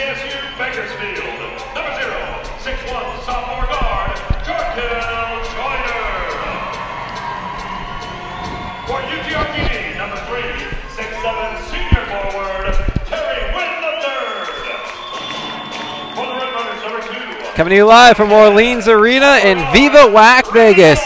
CSU Bakersfield, number 0, 6'1", sophomore guard, Jonah. For UTRGV, number 3, 6'7", senior forward, coming to you live from Orleans Arena in Viva WAC Vegas.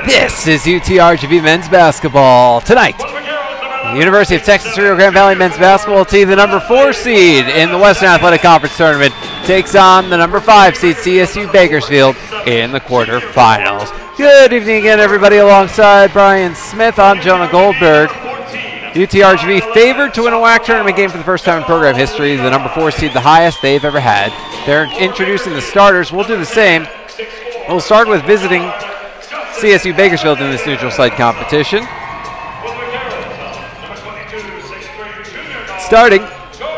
This is UTRGV men's basketball. Tonight, the University of Texas Rio Grande Valley men's basketball team, the number 4 seed in the Western Athletic Conference tournament, takes on the number 5 seed CSU Bakersfield in the quarterfinals. Good evening again, everybody. Alongside Bryan Smith, I'm Jonah Goldberg. UTRGV favored to win a WAC tournament game for the first time in program history. The number 4 seed, the highest they've ever had. They're introducing the starters. We'll do the same. We'll start with visiting CSU Bakersfield in this neutral site competition. Starting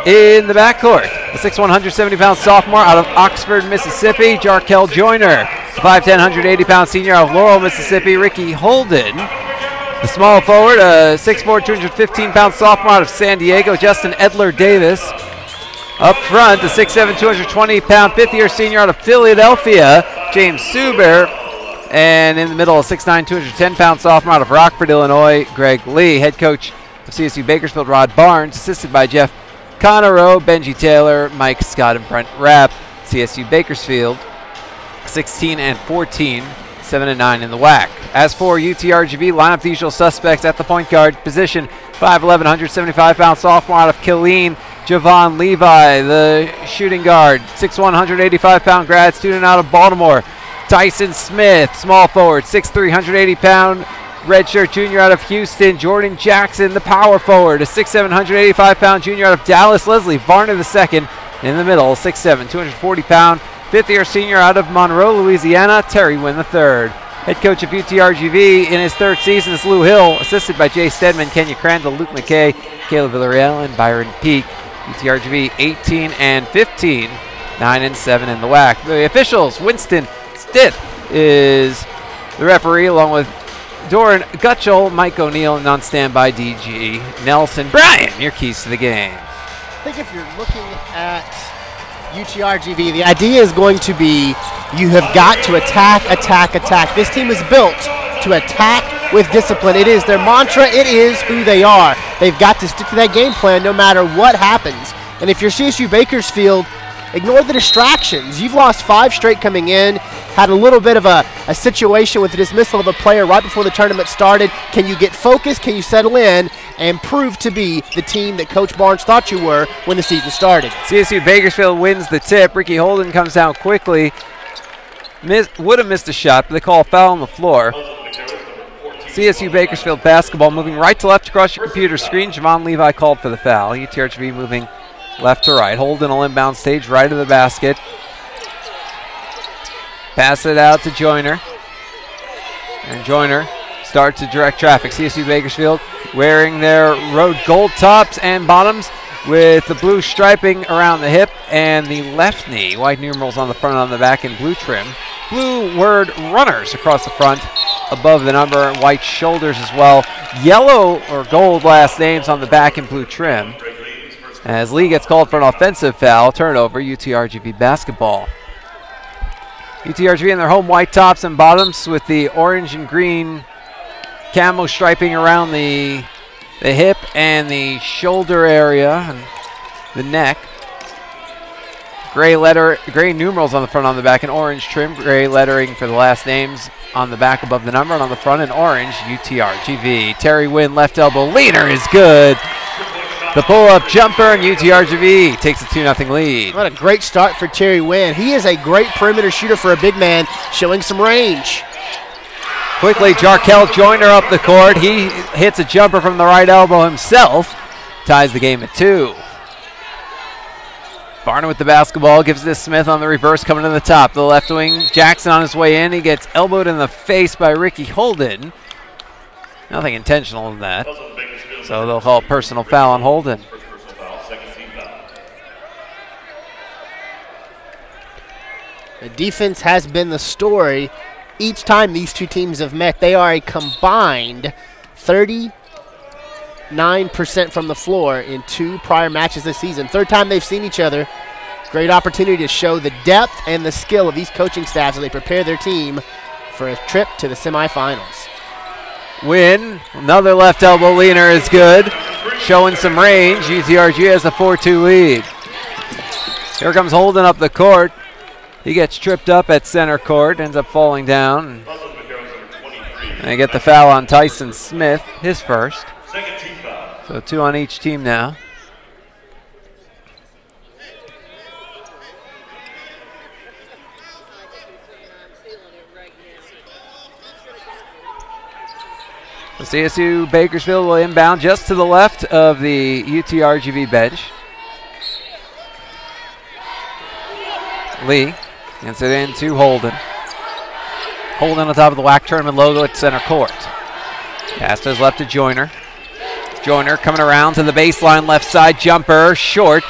in the backcourt, the 6'1", 170-pound sophomore out of Oxford, Mississippi, Jonah. The 5'10", 180-pound senior out of Laurel, Mississippi, Ricky Holden. The small forward, a 6'4", 215-pound sophomore out of San Diego, Justin Edler Davis. Up front, the 6'7", 220-pound fifth-year senior out of Philadelphia, James Suber. And in the middle, a 6'9", 210-pound sophomore out of Rockford, Illinois, Greg Lee. Head coach of CSU Bakersfield, Rod Barnes, assisted by Jeff Conero, Benji Taylor, Mike Scott, and Brent Rapp. CSU Bakersfield, 16-14. 7-9 in the WAC. As for UTRGV, line up the usual suspects at the point guard position. 5'11", 175-pound sophomore out of Killeen, Javon Levi. The shooting guard, 6'1", 185-pound grad student out of Baltimore, Tyson Smith. Small forward, 6'3", 180-pound redshirt junior out of Houston, Jordan Jackson. The power forward, a 6'7", 185-pound junior out of Dallas, Leslie Varner II. In the middle, 6'7", 240-pound fifth-year senior out of Monroe, Louisiana, Terry Wynn III. Head coach of UTRGV in his 3rd season is Lou Hill, assisted by Jay Stedman, Kenya Crandall, Luke McKay, Caleb Villarreal, and Byron Peak. UTRGV 18-15, 9-7 in the WAC. The officials, Winston Stith is the referee, along with Doran Gutschel, Mike O'Neill, and on standby DG Nelson. Bryan, your keys to the game. I think if you're looking at UTRGV, the idea is going to be you have got to attack. This team is built to attack with discipline. It is their mantra. It is who they are. They've got to stick to that game plan no matter what happens. And if you're CSU Bakersfield, ignore the distractions. You've lost 5 straight coming in, had a little bit of a situation with the dismissal of a player right before the tournament started. Can you get focused? Can you settle in and prove to be the team that Coach Barnes thought you were when the season started? CSU Bakersfield wins the tip. Ricky Holden comes down quickly. Would have missed a shot, but they call a foul on the floor. CSU Bakersfield basketball moving right to left across your computer screen. Javon Levi called for the foul. UTRGV moving left to right. Holden will inbound stage right of the basket. Pass it out to Joyner. And Joyner starts to direct traffic. CSU Bakersfield wearing their road gold tops and bottoms with the blue striping around the hip and the left knee. White numerals on the front and on the back in blue trim. Blue word runners across the front above the number, and white shoulders as well. Yellow or gold last names on the back in blue trim. As Lee gets called for an offensive foul, turnover, UTRGV basketball. UTRGV in their home white tops and bottoms with the orange and green camo striping around the hip and the shoulder area and the neck. Gray numerals on the front, on the back, and orange trim. Gray lettering for the last names on the back above the number, and on the front in orange, UTRGV. Terry Wynn, left elbow leaner is good. The pull-up jumper, and UTRGV takes a 2-0 lead. What a great start for Terry Wynn. He is a great perimeter shooter for a big man, showing some range. Quickly, Jarkel Joyner up the court. He hits a jumper from the right elbow himself. Ties the game at 2. Varner with the basketball, gives it to Smith on the reverse, coming to the top. The left wing, Jackson on his way in. He gets elbowed in the face by Ricky Holden. Nothing intentional in that. So they'll call a personal foul on Holden. The defense has been the story. Each time these two teams have met, they are a combined 39% from the floor in 2 prior matches this season. 3rd time they've seen each other Great opportunity to show the depth and the skill of these coaching staffs as they prepare their team for a trip to the semifinals. Win, another left elbow leaner is good. Showing some range. UTRGV has a 4-2 lead. Here comes Holden up the court. He gets tripped up at center court, ends up falling down. And they get the foul on Tyson Smith, his first. So 2 on each team now. CSU Bakersfield will inbound just to the left of the UTRGV bench. Lee gets it in to Holden. Holden on top of the WAC tournament logo at center court. Pass to his left to Joyner. Joyner coming around to the baseline, left side jumper, short.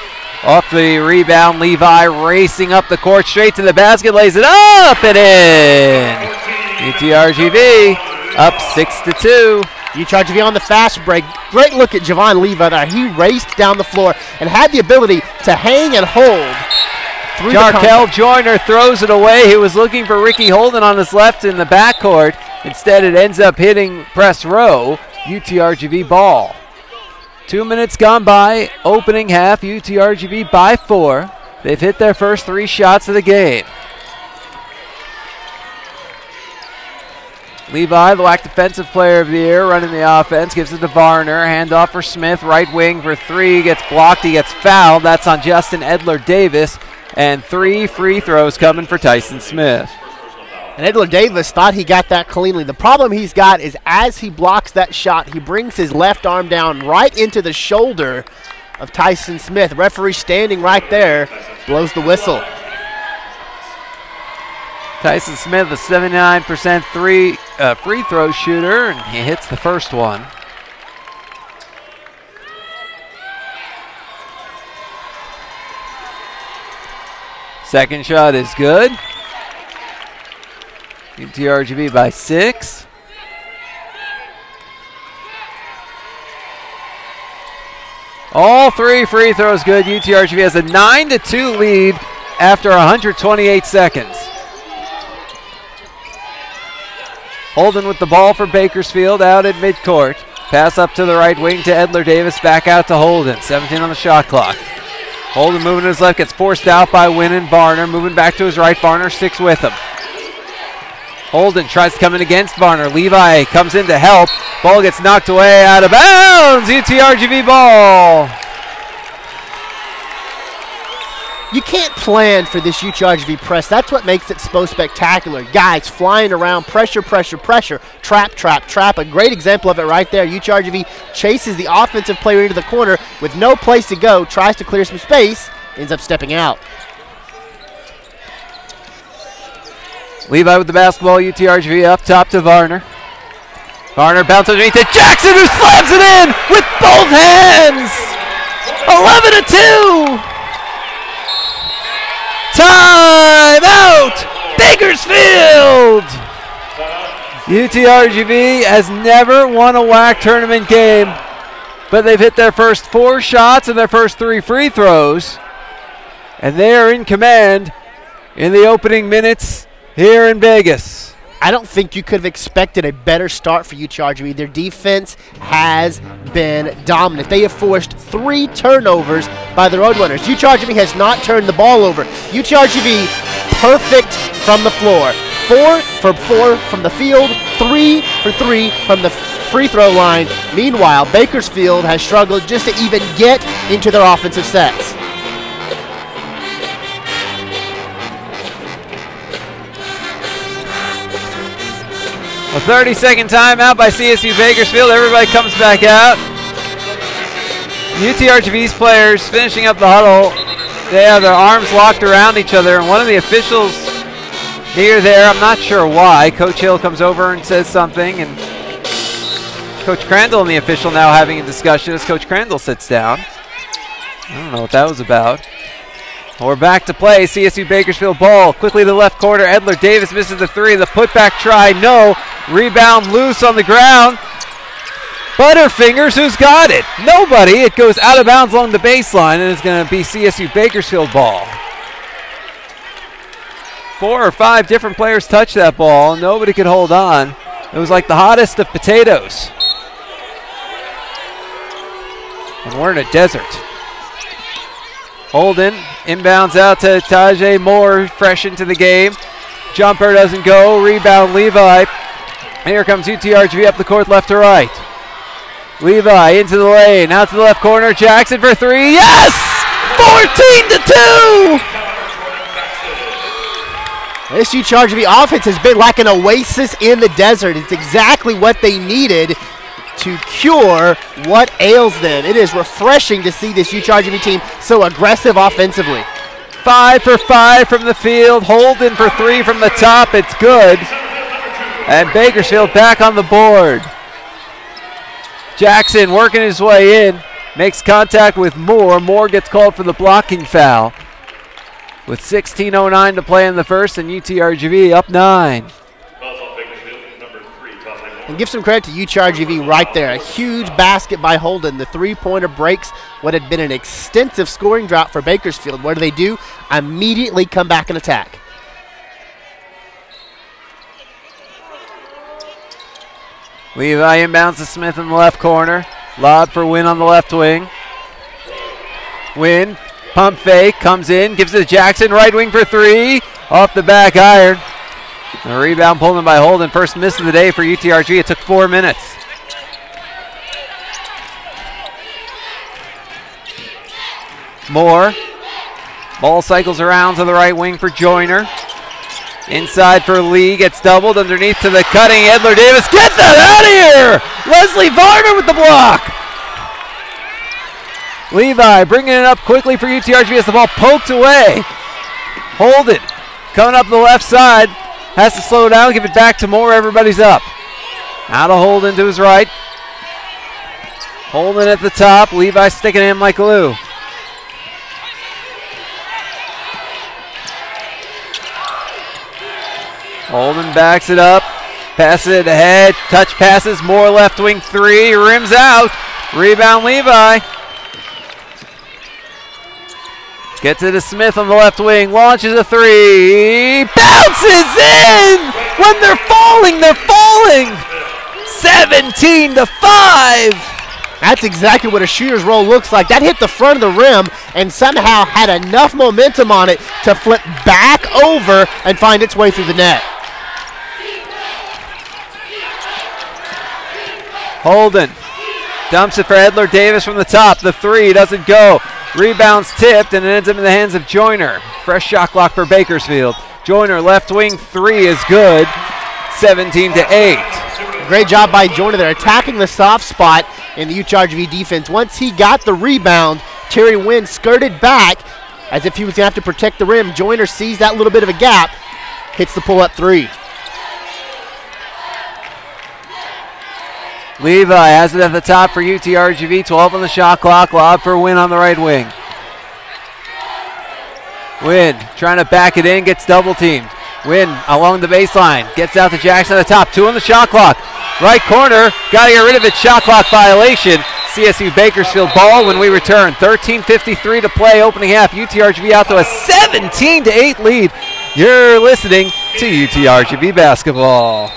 Off the rebound, Levi racing up the court, straight to the basket, lays it up and in. UTRGV up 6-2. UTRGV on the fast break. Great look at Javon Levi there. He raced down the floor and had the ability to hang and hold. Jarkel Joyner throws it away. He was looking for Ricky Holden on his left in the backcourt. Instead, it ends up hitting press row. UTRGV ball. 2 minutes gone by. Opening half. UTRGV by 4. They've hit their first 3 shots of the game. Levi, the WAC Defensive Player of the Year, running the offense, gives it to Varner. Handoff for Smith, right wing for 3, gets blocked, he gets fouled. That's on Justin Edler-Davis, and 3 free throws coming for Tyson Smith. And Edler-Davis thought he got that cleanly. The problem he's got is as he blocks that shot, he brings his left arm down right into the shoulder of Tyson Smith. Referee standing right there, blows the whistle. Tyson Smith, a 79% free throw shooter, and he hits the first one. Second shot is good. UTRGV by 6. All 3 free throws good. UTRGV has a 9-2 lead after 128 seconds. Holden with the ball for Bakersfield out at midcourt. Pass up to the right wing to Edler-Davis, back out to Holden. 17 on the shot clock. Holden moving to his left, gets forced out by Winnan. Varner moving back to his right. Varner sticks with him. Holden tries to come in against Varner. Levi comes in to help. Ball gets knocked away out of bounds. UTRGV ball. You can't plan for this UTRGV press. That's what makes it so spectacular. Guys flying around, pressure, pressure, pressure, trap, trap, trap. A great example of it right there. UTRGV chases the offensive player into the corner with no place to go, tries to clear some space, ends up stepping out. Levi with the basketball, UTRGV up top to Varner. Varner bounces underneath to Jackson, who slams it in with both hands. 11-2. Time out! Bakersfield! UTRGV has never won a WAC tournament game, but they've hit their first 4 shots and their first 3 free throws, and they are in command in the opening minutes here in Vegas. I don't think you could have expected a better start for UTRGV. Their defense has been dominant. They have forced 3 turnovers by the Roadrunners. UTRGV has not turned the ball over. UTRGV perfect from the floor. 4 for 4 from the field, 3 for 3 from the free throw line. Meanwhile, Bakersfield has struggled just to even get into their offensive sets. A 30-second timeout by CSU Bakersfield. Everybody comes back out. UTRGV's players finishing up the huddle. They have their arms locked around each other, and one of the officials near there, I'm not sure why. Coach Hill comes over and says something, and Coach Crandall and the official now having a discussion as Coach Crandall sits down. I don't know what that was about. We're back to play. CSU Bakersfield ball. Quickly to the left corner. Edler-Davis misses the 3. The putback try, no. Rebound loose on the ground. Butterfingers, who's got it? Nobody. It goes out of bounds along the baseline, and it's going to be CSU Bakersfield ball. 4 or 5 different players touched that ball. Nobody could hold on. It was like the hottest of potatoes. And we're in a desert. Holden inbounds out to Tajay Moore, fresh into the game. Jumper doesn't go. Rebound Levi. Here comes UTRGV up the court, left to right. Levi into the lane, out to the left corner. Jackson for 3. Yes! 14-2! This UTRGV offense has been like an oasis in the desert. It's exactly what they needed to cure what ails them. It is refreshing to see this UTRGV team so aggressive offensively. 5 for 5 from the field. Holden for 3 from the top. It's good. And Bakersfield back on the board. Jackson working his way in. Makes contact with Moore. Moore gets called for the blocking foul. With 16:09 to play in the first, and UTRGV up 9. And give some credit to UTRGV right there. A huge basket by Holden. The three-pointer breaks what had been an extensive scoring drought for Bakersfield. What do? Immediately come back and attack. Levi inbounds to Smith in the left corner. Lob for Wynn on the left wing. Wynn, pump fake, comes in, gives it to Jackson, right wing for 3. Off the back iron. The rebound pulled in by Holden. First miss of the day for UTRG. It took 4 minutes. Moore. Ball cycles around to the right wing for Joyner. Inside for Lee, gets doubled underneath to the cutting Edler Davis. Get that out of here! Leslie Varner with the block. Levi bringing it up quickly for UTRGV as the ball poked away. Holden coming up the left side. Has to slow down, give it back to Moore. Everybody's up. Out of Holden to his right. Holden at the top. Levi sticking him like glue. Holden backs it up, passes it ahead, touch passes, Moore left wing 3, rims out, rebound Levi. Gets it to Smith on the left wing, launches a 3, bounces in! When they're falling, they're falling! 17-5! That's exactly what a shooter's roll looks like. That hit the front of the rim and somehow had enough momentum on it to flip back over and find its way through the net. Holden dumps it for Edler Davis from the top. The 3 doesn't go. Rebounds tipped, and it ends up in the hands of Joyner. Fresh shot clock for Bakersfield. Joyner left wing 3 is good. 17-8. Great job by Jonah there, attacking the soft spot in the UTRGV defense. Once he got the rebound, Terry Wynn skirted back as if he was going to have to protect the rim. Joyner sees that little bit of a gap, hits the pull-up 3. Levi has it at the top for UTRGV. 12 on the shot clock. Lob for Wynn on the right wing. Wynn trying to back it in, gets double teamed. Wynn along the baseline, gets out to Jackson at the top. 2 on the shot clock. Right corner, got to get rid of it. Shot clock violation. CSU Bakersfield ball when we return. 13:53 to play, opening half. UTRGV out to a 17-8 lead. You're listening to UTRGV basketball.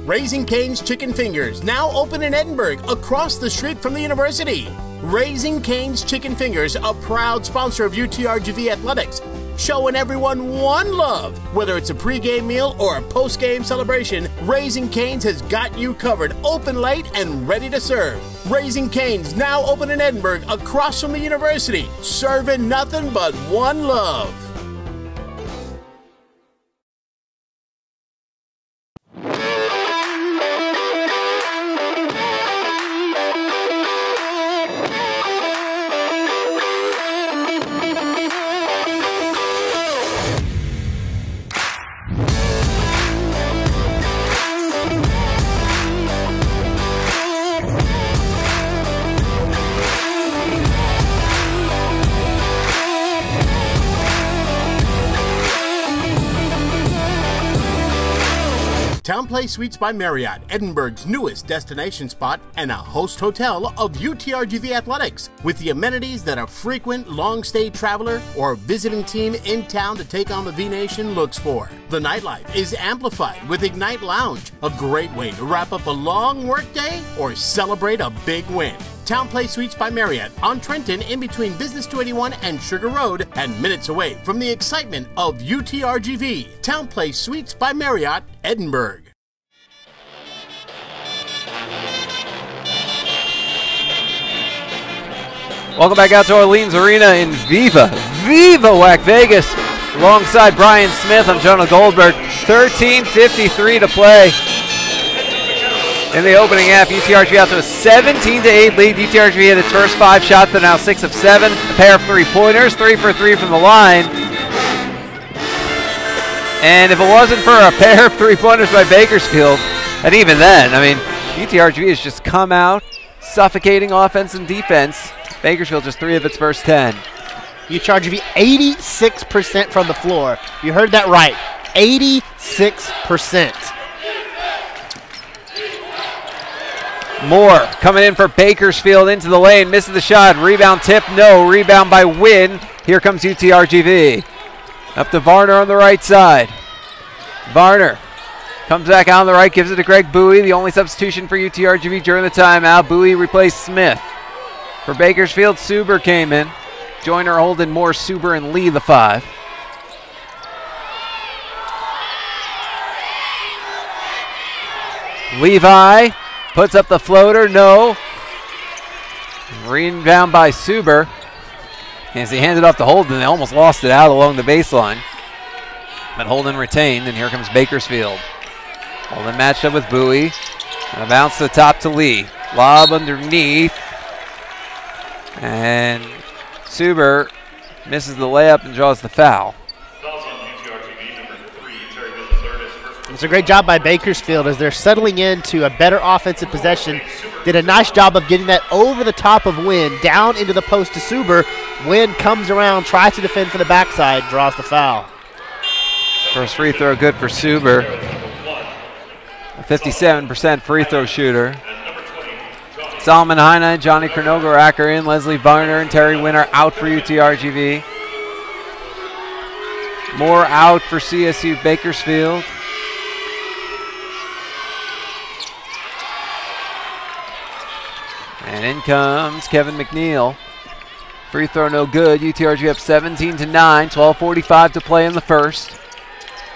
Raising Cane's Chicken Fingers, now open in Edinburgh, across the street from the university. Raising Cane's Chicken Fingers, a proud sponsor of UTRGV athletics, showing everyone one love. Whether it's a pregame meal or a postgame celebration, Raising Cane's has got you covered, open late and ready to serve. Raising Cane's, now open in Edinburgh, across from the university, serving nothing but one love. TownePlace Suites by Marriott, Edinburgh's newest destination spot and a host hotel of UTRGV athletics, with the amenities that a frequent long-stay traveler or visiting team in town to take on the V-Nation looks for. The nightlife is amplified with Ignite Lounge, a great way to wrap up a long workday or celebrate a big win. TownePlace Suites by Marriott on Trenton, in between Business 281 and Sugar Road, and minutes away from the excitement of UTRGV. TownePlace Suites by Marriott, Edinburgh. Welcome back out to Orleans Arena in Viva WAC Vegas. Alongside Bryan Smith, I'm Jonah Goldberg. 13:53 to play. In the opening half, UTRGV out to a 17-8 lead. UTRGV had its first 5 shots. They're now 6 of 7. A pair of 3-pointers, 3 for 3 from the line. And if it wasn't for a pair of 3-pointers by Bakersfield, and even then, I mean, UTRGV has just come out suffocating offense and defense. Bakersfield just 3 of its first 10. UTRGV 86% from the floor. You heard that right. 86%. Moore coming in for Bakersfield into the lane, misses the shot. Rebound tip, no. Rebound by Wynn. Here comes UTRGV. Up to Varner on the right side. Varner comes back out on the right, gives it to Greg Bowie, the only substitution for UTRGV during the timeout. Bowie replaced Smith. For Bakersfield, Suber came in. Joyner, Holden, Moore, Suber, and Lee the 5. Levi puts up the floater, no. Rebound by Suber. As he handed off to Holden, they almost lost it out along the baseline. But Holden retained, and here comes Bakersfield. Holden matched up with Bowie. And a bounce to the top to Lee. Lob underneath. And Suber misses the layup and draws the foul. It's a great job by Bakersfield as they're settling into a better offensive possession. Did a nice job of getting that over the top of Wynn, down into the post to Suber. Wynn comes around, tries to defend from the backside, draws the foul. First free throw good for Suber. A 57% free throw shooter. Solomon Heine, Johnny Kronogorak are in. Leslie Varner and Terry Winner out for UTRGV. Moore out for CSU Bakersfield. And in comes Kevin McNeil. Free throw no good. UTRGV up 17-9. 12:45 to play in the first.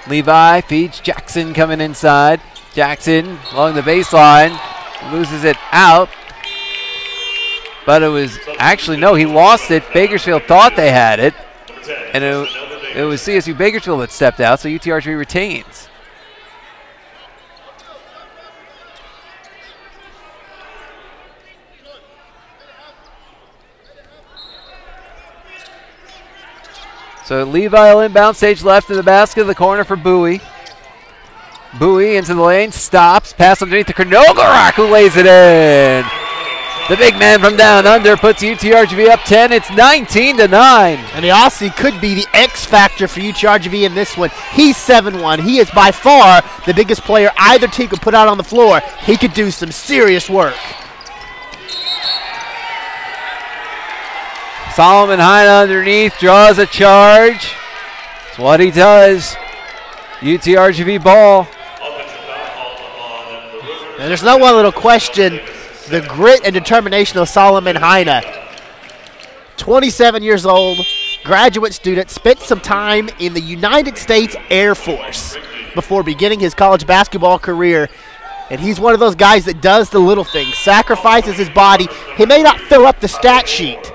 Levi feeds Jackson coming inside. Jackson along the baseline. Loses it out. But it was actually, no, he lost it. Bakersfield thought they had it. And it was CSU Bakersfield that stepped out, so UTRGV retains. So Levi will inbound, stage left in the basket, the corner for Bowie. Bowie into the lane, stops, pass underneath to Kronogorak, who lays it in. The big man from down under puts UTRGV up 10. It's 19-9. And the Aussie could be the X factor for UTRGV in this one. He's 7-1. He is by far the biggest player either team could put out on the floor. He could do some serious work. Solomon Heine underneath, draws a charge. That's what he does. UTRGV ball. And there's no one little question the grit and determination of Solomon Heine. 27 years old, graduate student, spent some time in the United States Air Force before beginning his college basketball career. And he's one of those guys that does the little things, sacrifices his body. He may not fill up the stat sheet,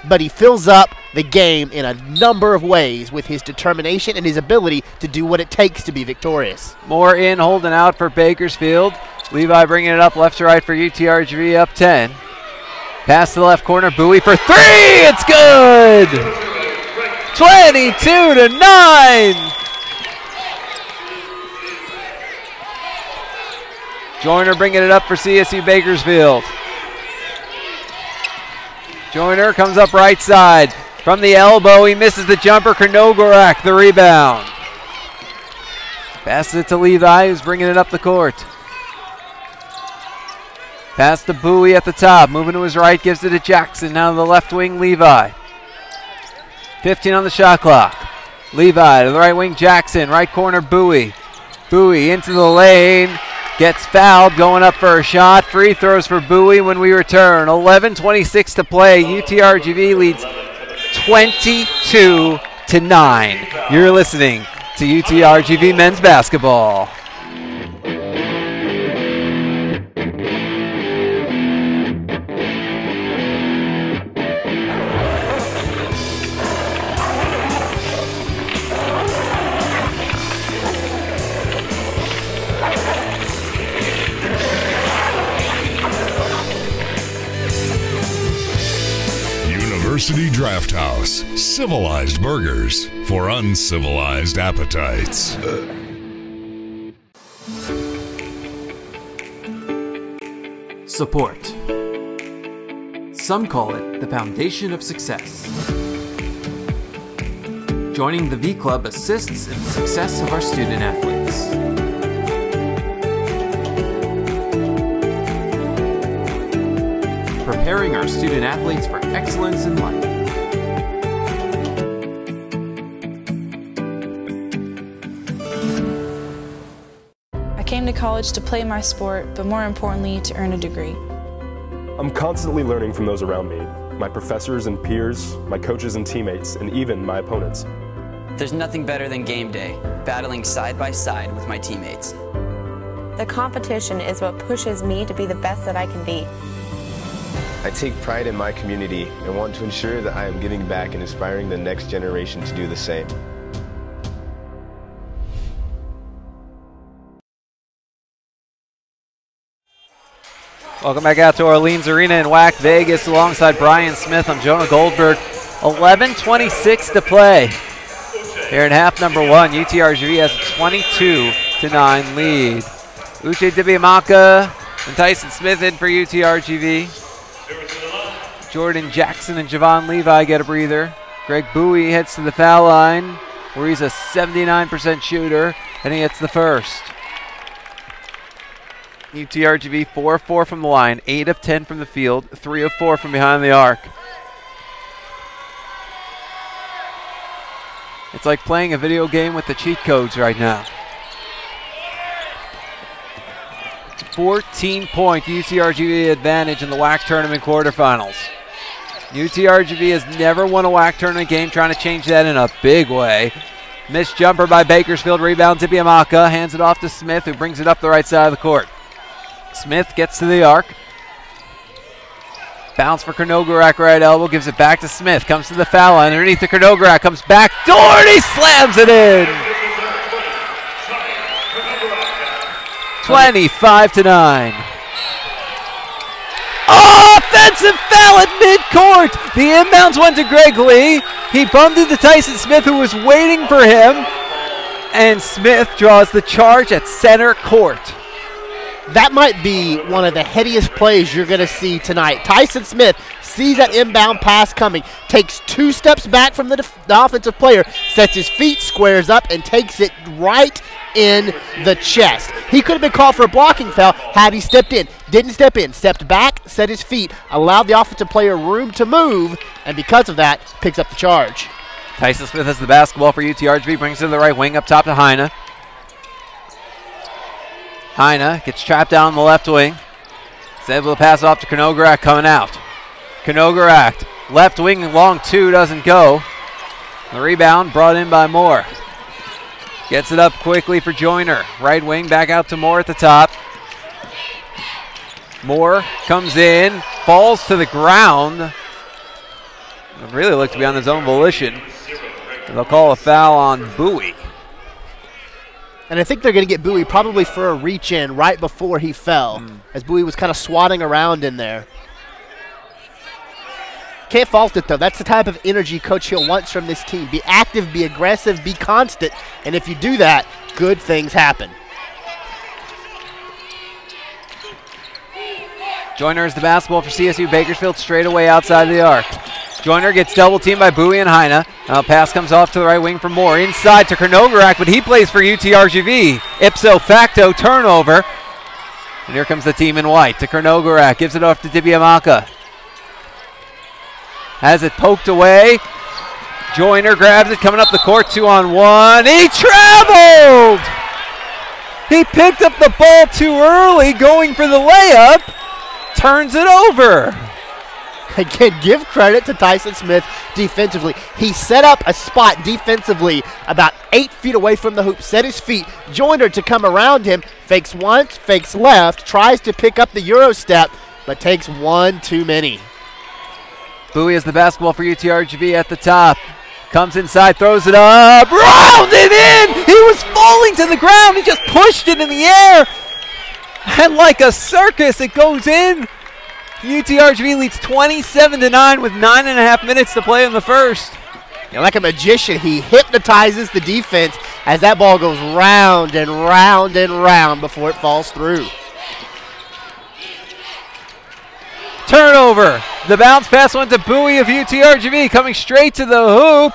but he fills up the game in a number of ways with his determination and his ability to do what it takes to be victorious. Moore in, Holden out for Bakersfield. Levi bringing it up left to right for UTRGV, up 10. Pass to the left corner, Bowie for 3, it's good! 22-9! Joyner bringing it up for CSU Bakersfield. Joyner comes up right side. From the elbow, he misses the jumper. Kronogorak the rebound. Passes it to Levi, who's bringing it up the court. Pass to Bowie at the top. Moving to his right, gives it to Jackson. Now to the left wing, Levi. 15 on the shot clock. Levi to the right wing, Jackson. Right corner, Bowie. Bowie into the lane. Gets fouled, going up for a shot. Free throws for Bowie when we return. 11:26 to play. UTRGV leads 22-9. You're listening to UTRGV men's basketball. University Draft House. Civilized burgers for uncivilized appetites. Support. Some call it the foundation of success. Joining the V Club assists in the success of our student athletes. Preparing our student athletes for excellence in life. I came to college to play my sport, but more importantly, to earn a degree. I'm constantly learning from those around me, my professors and peers, my coaches and teammates, and even my opponents. There's nothing better than game day, battling side by side with my teammates. The competition is what pushes me to be the best that I can be. I take pride in my community and want to ensure that I am giving back and inspiring the next generation to do the same. Welcome back out to Orleans Arena in WAC Vegas alongside Bryan Smith. I'm Jonah Goldberg. 11:26 to play. Here in half number one, UTRGV has a 22-9 lead. Uche Dibiamaka and Tyson Smith in for UTRGV. Jordan Jackson and Javon Levi get a breather. Greg Bowie heads to the foul line where he's a 79% shooter and he hits the first. UTRGV 4-4 from the line, 8 of 10 from the field, 3 of 4 from behind the arc. It's like playing a video game with the cheat codes right now. 14-point UTRGV advantage in the WAC tournament quarterfinals. UTRGV has never won a WAC tournament game, trying to change that in a big way. Missed jumper by Bakersfield, rebound to Biamaka, hands it off to Smith, who brings it up the right side of the court. Smith gets to the arc. Bounce for Krnogorak, right elbow, gives it back to Smith, comes to the foul line, underneath the Krnogorak, comes back, door, and he slams it in! 25-9. Offensive foul at midcourt! The inbounds went to Greg Lee. He bumped into Tyson Smith, who was waiting for him, and Smith draws the charge at center court. That might be one of the headiest plays you're going to see tonight. Tyson Smith sees that inbound pass coming, takes 2 steps back from the offensive player, sets his feet, squares up, and takes it right in the chest. He could have been called for a blocking foul had he stepped in. Didn't step in, stepped back, set his feet, allowed the offensive player room to move, and because of that, picks up the charge. Tyson Smith has the basketball for UTRGV, brings it to the right wing, up top to Heine. Heine gets trapped down on the left wing. Is able to pass off to Krnogorak coming out. Krnogorak, left wing, long 2, doesn't go. The rebound brought in by Moore. Gets it up quickly for Joyner. Right wing, back out to Moore at the top. Moore comes in, falls to the ground. It really looked to be on his own volition. They'll call a foul on Bowie. And I think they're going to get Bowie probably for a reach-in right before he fell, as Bowie was kind of swatting around in there. Can't fault it, though. That's the type of energy Coach Hill wants from this team. Be active, be aggressive, be constant, and if you do that, good things happen. Joyner has the basketball for CSU Bakersfield, straight away outside of the arc. Joyner gets double-teamed by Bowie and Heine. Pass comes off to the right wing for Moore. Inside to Krnogorak, but he plays for UTRGV. Ipso facto turnover. And here comes the team in white to Krnogorak. Gives it off to Dibiamaka. Has it poked away. Joyner grabs it, coming up the court, 2-on-1. He traveled! He picked up the ball too early, going for the layup. Turns it over. Again, give credit to Tyson Smith defensively. He set up a spot defensively about 8 feet away from the hoop, set his feet, Joyner to come around him, fakes once, fakes left, tries to pick up the Euro step, but takes one too many. Bowie has the basketball for UTRGV at the top. Comes inside, throws it up, rounded in! He was falling to the ground, he just pushed it in the air! And like a circus, it goes in. UTRGV leads 27-9 with 9.5 minutes to play in the first. And like a magician, he hypnotizes the defense as that ball goes round and round and round before it falls through. Turnover. The bounce pass went to Bowie of UTRGV, coming straight to the hoop.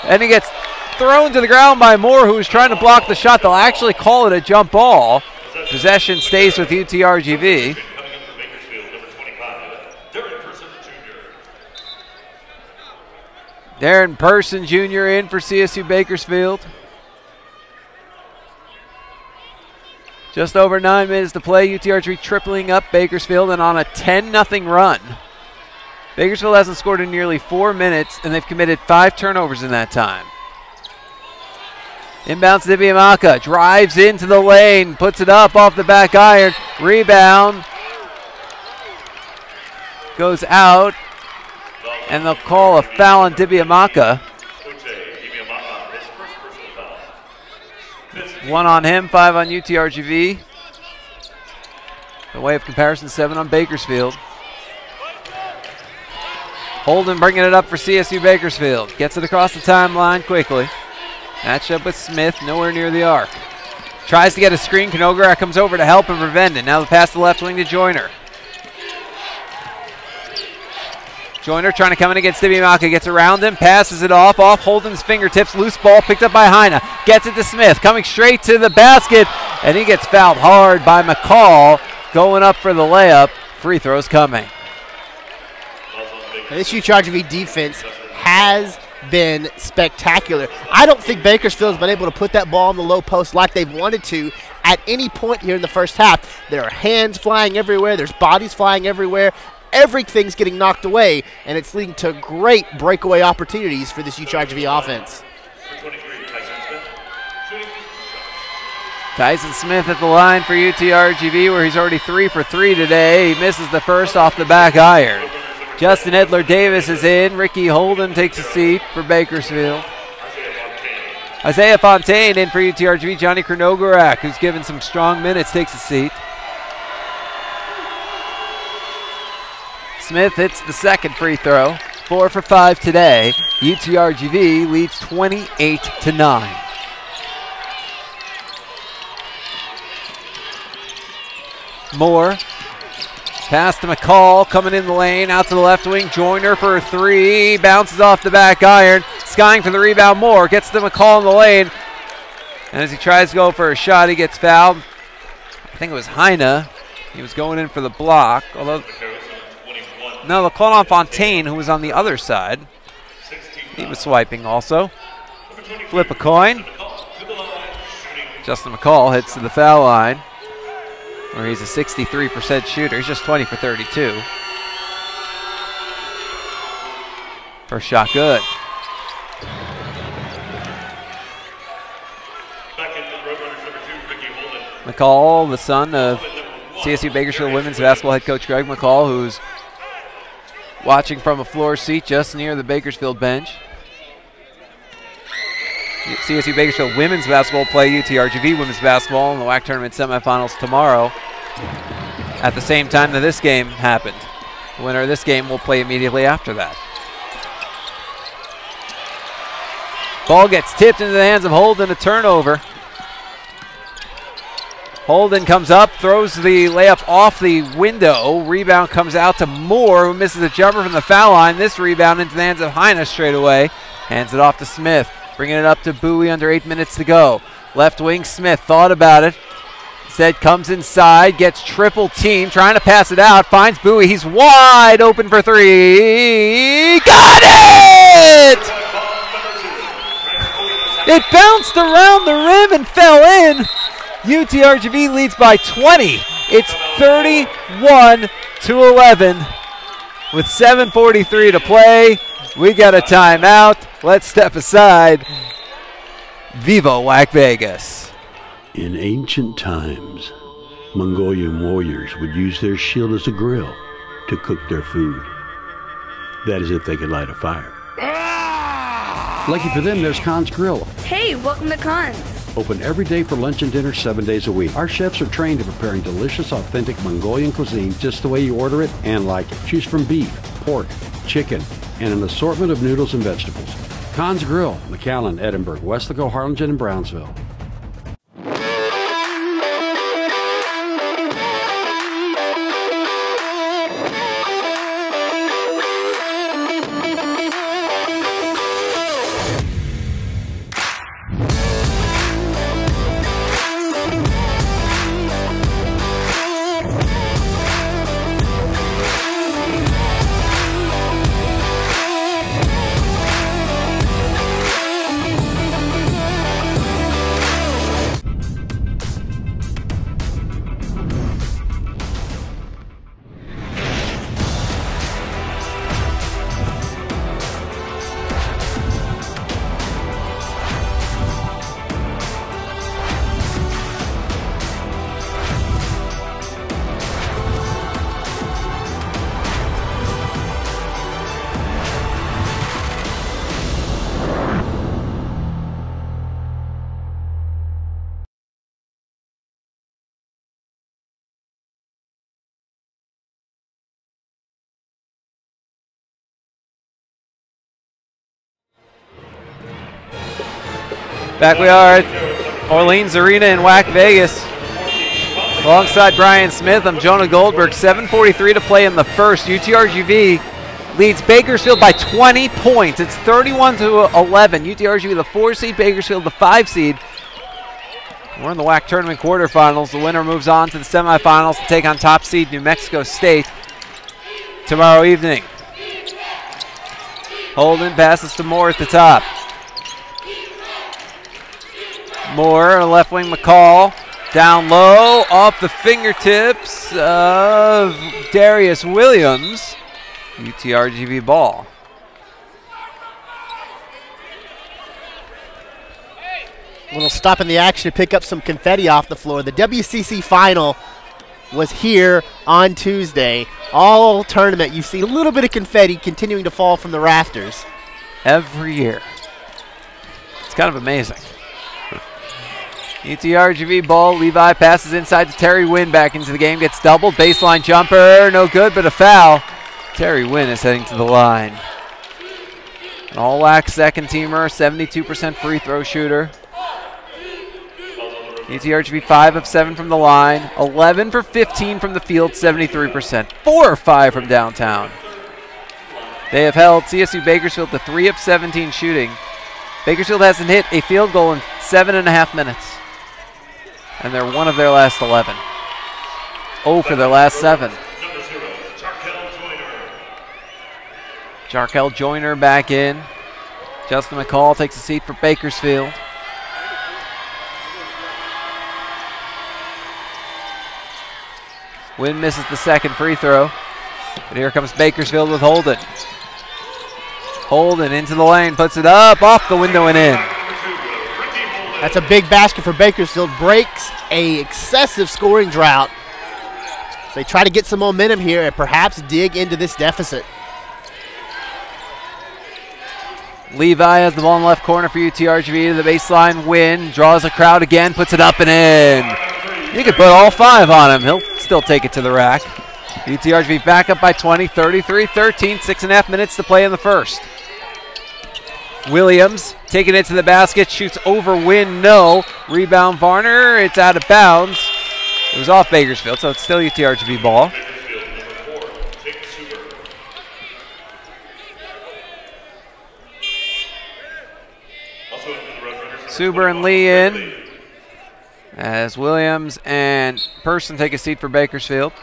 And he gets thrown to the ground by Moore, who was trying to block the shot. They'll actually call it a jump ball. Possession stays with UTRGV. Darren Person Jr. in for CSU Bakersfield. Just over 9 minutes to play. UTRGV tripling up Bakersfield and on a 10-0 run. Bakersfield hasn't scored in nearly 4 minutes, and they've committed 5 turnovers in that time. Inbounds to Dibiamaka. Drives into the lane. Puts it up off the back iron. Rebound. Goes out. And they'll call a foul on Dibiamaka. 1 on him, 5 on UTRGV. The way of comparison, 7 on Bakersfield. Holden bringing it up for CSU Bakersfield. Gets it across the timeline quickly. Matched up with Smith, nowhere near the arc. Tries to get a screen. Krnogorak comes over to help and prevent it. Now the pass to the left wing to Joyner. Joyner trying to come in against Dibiamaka, gets around him, passes it off Holden's fingertips, loose ball picked up by Heine, gets it to Smith, coming straight to the basket, and he gets fouled hard by McCall, going up for the layup. Free throws coming. And this UTRGV defense has been spectacular. I don't think Bakersfield's been able to put that ball on the low post like they've wanted to at any point here in the first half. There are hands flying everywhere, there's bodies flying everywhere. Everything's getting knocked away, and it's leading to great breakaway opportunities for this UTRGV offense. Tyson Smith at the line for UTRGV, where he's already 3 for 3 today. He misses the first off the back iron. Justin Edler-Davis is in. Ricky Holden takes a seat for Bakersfield. Isaiah Fontaine in for UTRGV. Johnny Krnogorak, who's given some strong minutes, takes a seat. Smith hits the second free throw. 4 for 5 today. UTRGV leads 28-9. Moore. Pass to McCall, coming in the lane, out to the left wing. Joyner for a 3. Bounces off the back iron. Skying for the rebound. Moore gets to McCall in the lane. And as he tries to go for a shot, he gets fouled. I think it was Heine. He was going in for the block, although... No, they'll call on Fontaine, who was on the other side. He was swiping also. Flip a coin. Justin McCall hits to the foul line, where he's a 63% shooter. He's just 20 for 32. First shot good. McCall, the son of CSU Bakersfield women's basketball head coach Greg McCall, who's watching from a floor seat just near the Bakersfield bench. CSU Bakersfield women's basketball play UTRGV women's basketball in the WAC tournament semifinals tomorrow at the same time that this game happened. The winner of this game will play immediately after that. Ball gets tipped into the hands of Holden, a turnover. Holden comes up, throws the layup off the window. Rebound comes out to Moore, who misses a jumper from the foul line. This rebound into the hands of Heine straight away. Hands it off to Smith. Bringing it up to Bowie under 8 minutes to go. Left wing Smith thought about it. Instead comes inside, gets triple team, trying to pass it out. Finds Bowie. He's wide open for three. Got it! It bounced around the rim and fell in. UTRGV leads by 20. It's 31-11 with 7:43 to play. We got a timeout. Let's step aside. Viva WAC Vegas. In ancient times, Mongolian warriors would use their shield as a grill to cook their food. That is if they could light a fire. Lucky for them, there's Khan's Grill. Hey, welcome to Khan's. Open every day for lunch and dinner 7 days a week. Our chefs are trained in preparing delicious, authentic Mongolian cuisine just the way you order it and like it. Choose from beef, pork, chicken, and an assortment of noodles and vegetables. Khan's Grill, McAllen, Edinburgh, Westlaco, Harlingen, and Brownsville. Back we are at Orleans Arena in WAC Vegas. Alongside Bryan Smith, I'm Jonah Goldberg. 7:43 to play in the first. UTRGV leads Bakersfield by 20 points. It's 31-11. UTRGV the 4 seed, Bakersfield the 5 seed. We're in the WAC tournament quarterfinals. The winner moves on to the semifinals to take on top seed New Mexico State tomorrow evening. Holden passes to Moore at the top. Moore, left wing McCall, down low, off the fingertips of Darius Williams. UTRGV ball. A little stop in the action to pick up some confetti off the floor. The WCC final was here on Tuesday. All tournament, you see a little bit of confetti continuing to fall from the rafters. Every year. It's kind of amazing. UTRGV ball. Levi passes inside to Terry Wynn back into the game. Gets doubled. Baseline jumper. No good, but a foul. Terry Wynn is heading to the line. An all-WAC second teamer. 72% free throw shooter. UTRGV 5 of 7 from the line. 11 for 15 from the field. 73%. 4 or 5 from downtown. They have held CSU Bakersfield to 3 of 17 shooting. Bakersfield hasn't hit a field goal in 7.5 minutes. And they're 1 of their last 11. 0 for their last 7. Jarkel Joyner back in. Justin McCall takes a seat for Bakersfield. Wynn misses the second free throw. But here comes Bakersfield with Holden. Holden into the lane, puts it up, off the window and in. That's a big basket for Bakersfield. Breaks a excessive scoring drought. So they try to get some momentum here and perhaps dig into this deficit. Levi has the ball in the left corner for UTRGV to the baseline. Wynn draws a crowd again, puts it up and in. You could put all 5 on him. He'll still take it to the rack. UTRGV back up by 20, 33-13, 6.5 minutes to play in the first. Williams taking it to the basket, shoots over Wynn, no. Rebound Varner, it's out of bounds. It was off Bakersfield, so it's still UTRGV ball. Suber and Lee in as Williams and Person take a seat for Bakersfield.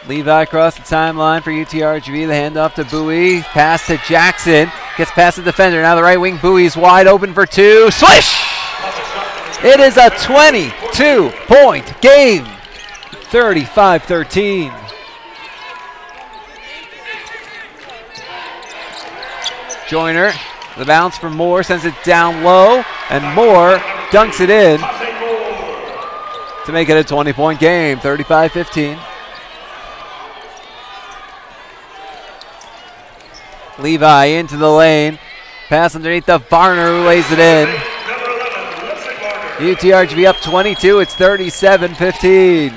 Levi across the timeline for UTRGV. The handoff to Bowie. Pass to Jackson. Gets past the defender. Now the right wing. Bowie's wide open for two. Swish! It is a 22-point game. 35-13. Joyner. The bounce for Moore. Sends it down low. And Moore dunks it in to make it a 20-point game. 35-15. Levi into the lane. Pass underneath the Varner who lays it in. UTRGV up 22. It's 37-15.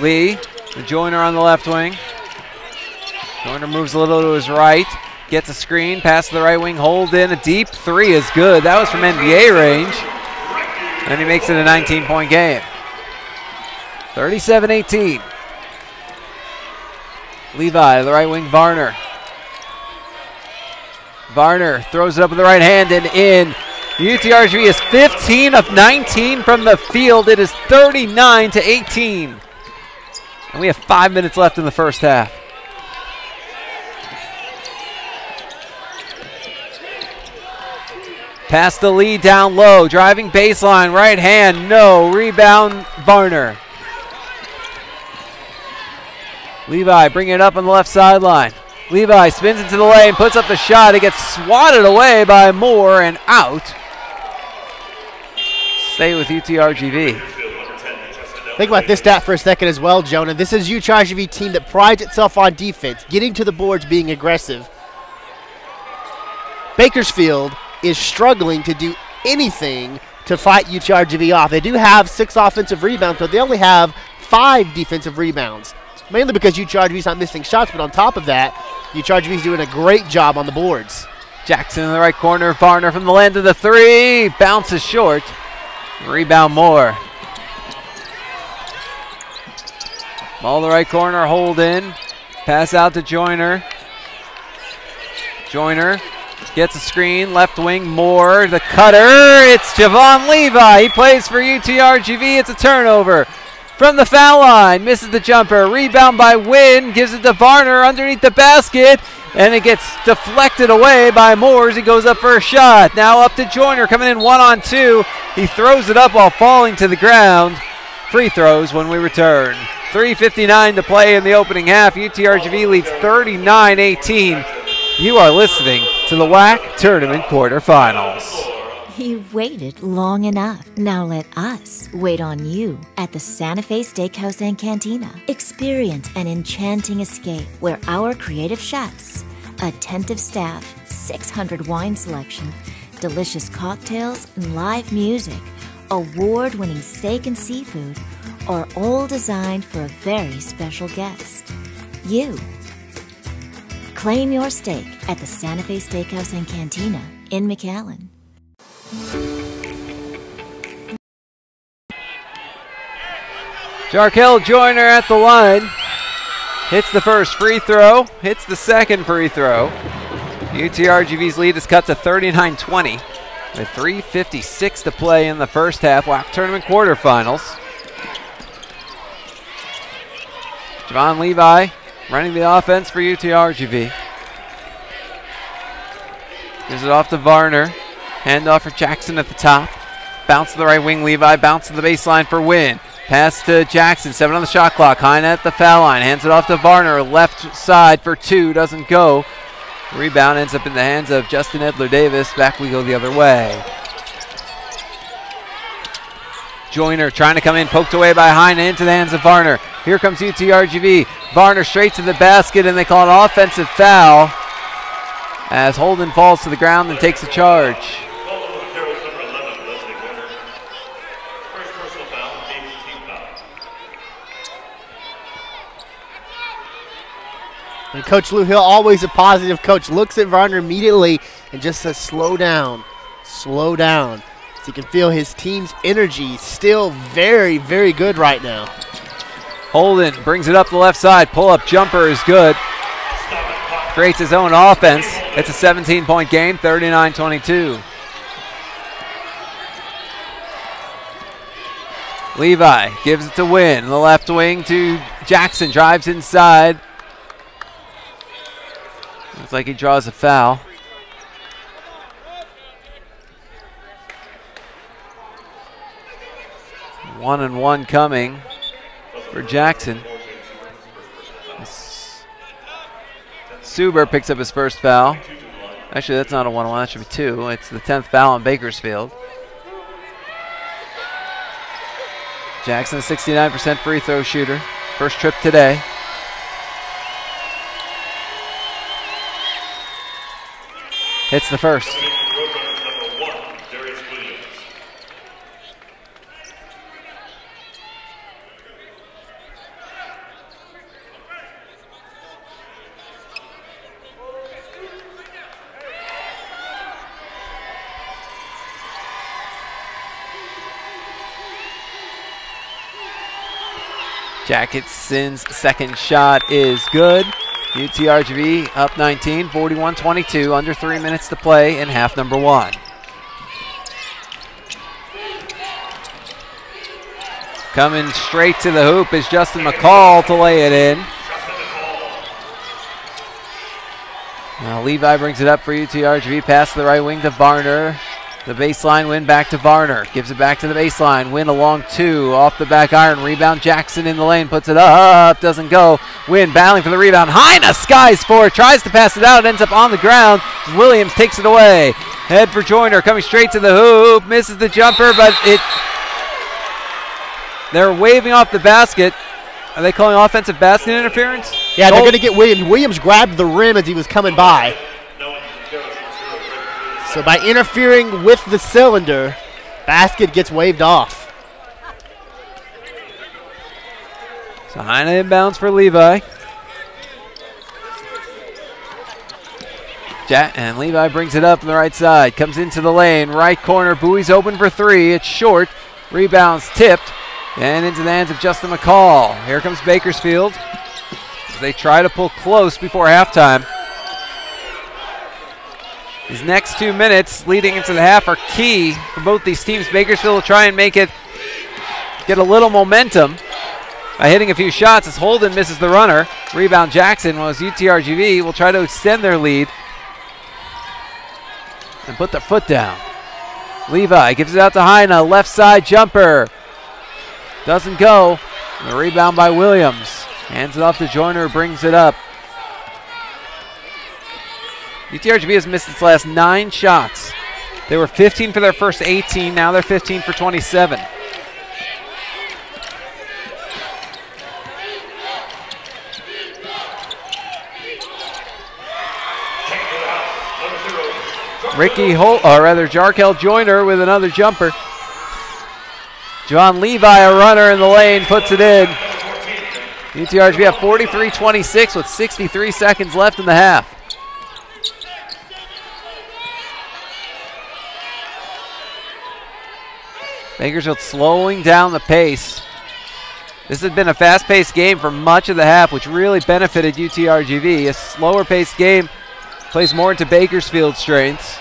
Lee, the Joyner on the left wing. Joyner moves a little to his right. Gets a screen. Pass to the right wing. Hold in. A deep three is good. That was from NBA range. And he makes it a 19-point game. 37-18. Levi, the right wing, Varner. Varner throws it up with the right hand and in. UTRGV is 15 of 19 from the field. It is 39-18. And we have 5 minutes left in the first half. Pass the lead down low. Driving baseline, right hand, no. Rebound, Varner. Levi bringing it up on the left sideline. Levi spins into the lane, puts up the shot. It gets swatted away by Moore and out. Stay with UTRGV. Think about this stat for a second as well, Jonah. This is a UTRGV team that prides itself on defense, getting to the boards, being aggressive. Bakersfield is struggling to do anything to fight UTRGV off. They do have 6 offensive rebounds, but they only have 5 defensive rebounds. Mainly because UTRGV is not missing shots, but on top of that, UTRGV is doing a great job on the boards. Jackson in the right corner. Varner from the land of the three. Bounces short. Rebound Moore. Ball the right corner. Hold in. Pass out to Joyner. Joyner gets a screen. Left wing. Moore. The cutter. It's Javon Levi. He plays for UTRGV. It's a turnover. From the foul line, misses the jumper. Rebound by Wynn, gives it to Varner underneath the basket, and it gets deflected away by Moore as he goes up for a shot. Now up to Joyner, coming in 1-on-2. He throws it up while falling to the ground. Free throws when we return. 3:59 to play in the opening half. UTRGV leads 39-18. You are listening to the WAC Tournament Quarterfinals. You've waited long enough. Now let us wait on you at the Santa Fe Steakhouse and Cantina. Experience an enchanting escape where our creative chefs, attentive staff, 600 wine selection, delicious cocktails, and live music, award-winning steak and seafood are all designed for a very special guest. You. Claim your steak at the Santa Fe Steakhouse and Cantina in McAllen. Jarkel Joyner at the line. Hits the first free throw. Hits the second free throw. UTRGV's lead is cut to 39-20 with 3:56 to play in the first half. WAC Tournament Quarterfinals. Javon Levi running the offense for UTRGV. Gives it off to Varner. Handoff for Jackson at the top. Bounce to the right wing, Levi. Bounce to the baseline for Wynn. Pass to Jackson, 7 on the shot clock. Heine at the foul line. Hands it off to Varner. Left side for 2. Doesn't go. Rebound ends up in the hands of Justin Edler-Davis. Back we go the other way. Joyner trying to come in. Poked away by Heine into the hands of Varner. Here comes UTRGV. Varner straight to the basket, and they call an offensive foul as Holden falls to the ground and takes a charge. And Coach Lou Hill, always a positive coach, looks at Varner immediately and just says, slow down, slow down. So you can feel his team's energy still very, very good right now. Holden brings it up the left side. Pull-up jumper is good. Creates his own offense. It's a 17-point game, 39-22. Levi gives it to Wynn. The left wing to Jackson. Drives inside. Looks like he draws a foul. One and one coming for Jackson. Suber picks up his first foul. Actually, that's not a 1-1. That should be 2. It's the 10th foul on Bakersfield. Jackson, 69% free throw shooter. First trip today. Hits the first. Jackson's second shot is good. UTRGV up 19, 41-22, under 3 minutes to play in half number 1. Coming straight to the hoop is Justin McCall to lay it in. Now Levi brings it up for UTRGV, pass to the right wing to Varner. The baseline, Win back to Varner. Gives it back to the baseline. Win along 2. Off the back iron. Rebound. Jackson in the lane. Puts it up. Doesn't go. Win battling for the rebound. Heine skies for it. Tries to pass it out. Ends up on the ground. Williams takes it away. Head for Joyner. Coming straight to the hoop. Misses the jumper, but they're waving off the basket. Are they calling offensive basket interference? Yeah, they're going to get Williams. Williams grabbed the rim as he was coming by. So by interfering with the cylinder, basket gets waved off. So Heine inbounds for Levi. And Levi brings it up on the right side. Comes into the lane. Right corner. Bowie's open for 3. It's short. Rebounds tipped. And into the hands of Justin McCall. Here comes Bakersfield. They try to pull close before halftime. These next 2 minutes leading into the half are key for both these teams. Bakersfield will try and get a little momentum by hitting a few shots as Holden misses the runner. Rebound Jackson, was UTRGV will try to extend their lead and put their foot down. Levi gives it out to Heine, left side jumper. Doesn't go. The rebound by Williams. Hands it off to Joyner, brings it up. UTRGV has missed its last 9 shots. They were 15 for their first 18. Now they're 15 for 27. Jarkel Joyner with another jumper. John Levi, a runner in the lane, puts it in. UTRGV have 43-26 with 63 seconds left in the half. Bakersfield slowing down the pace. This has been a fast-paced game for much of the half, which really benefited UTRGV. A slower-paced game plays more into Bakersfield's strengths.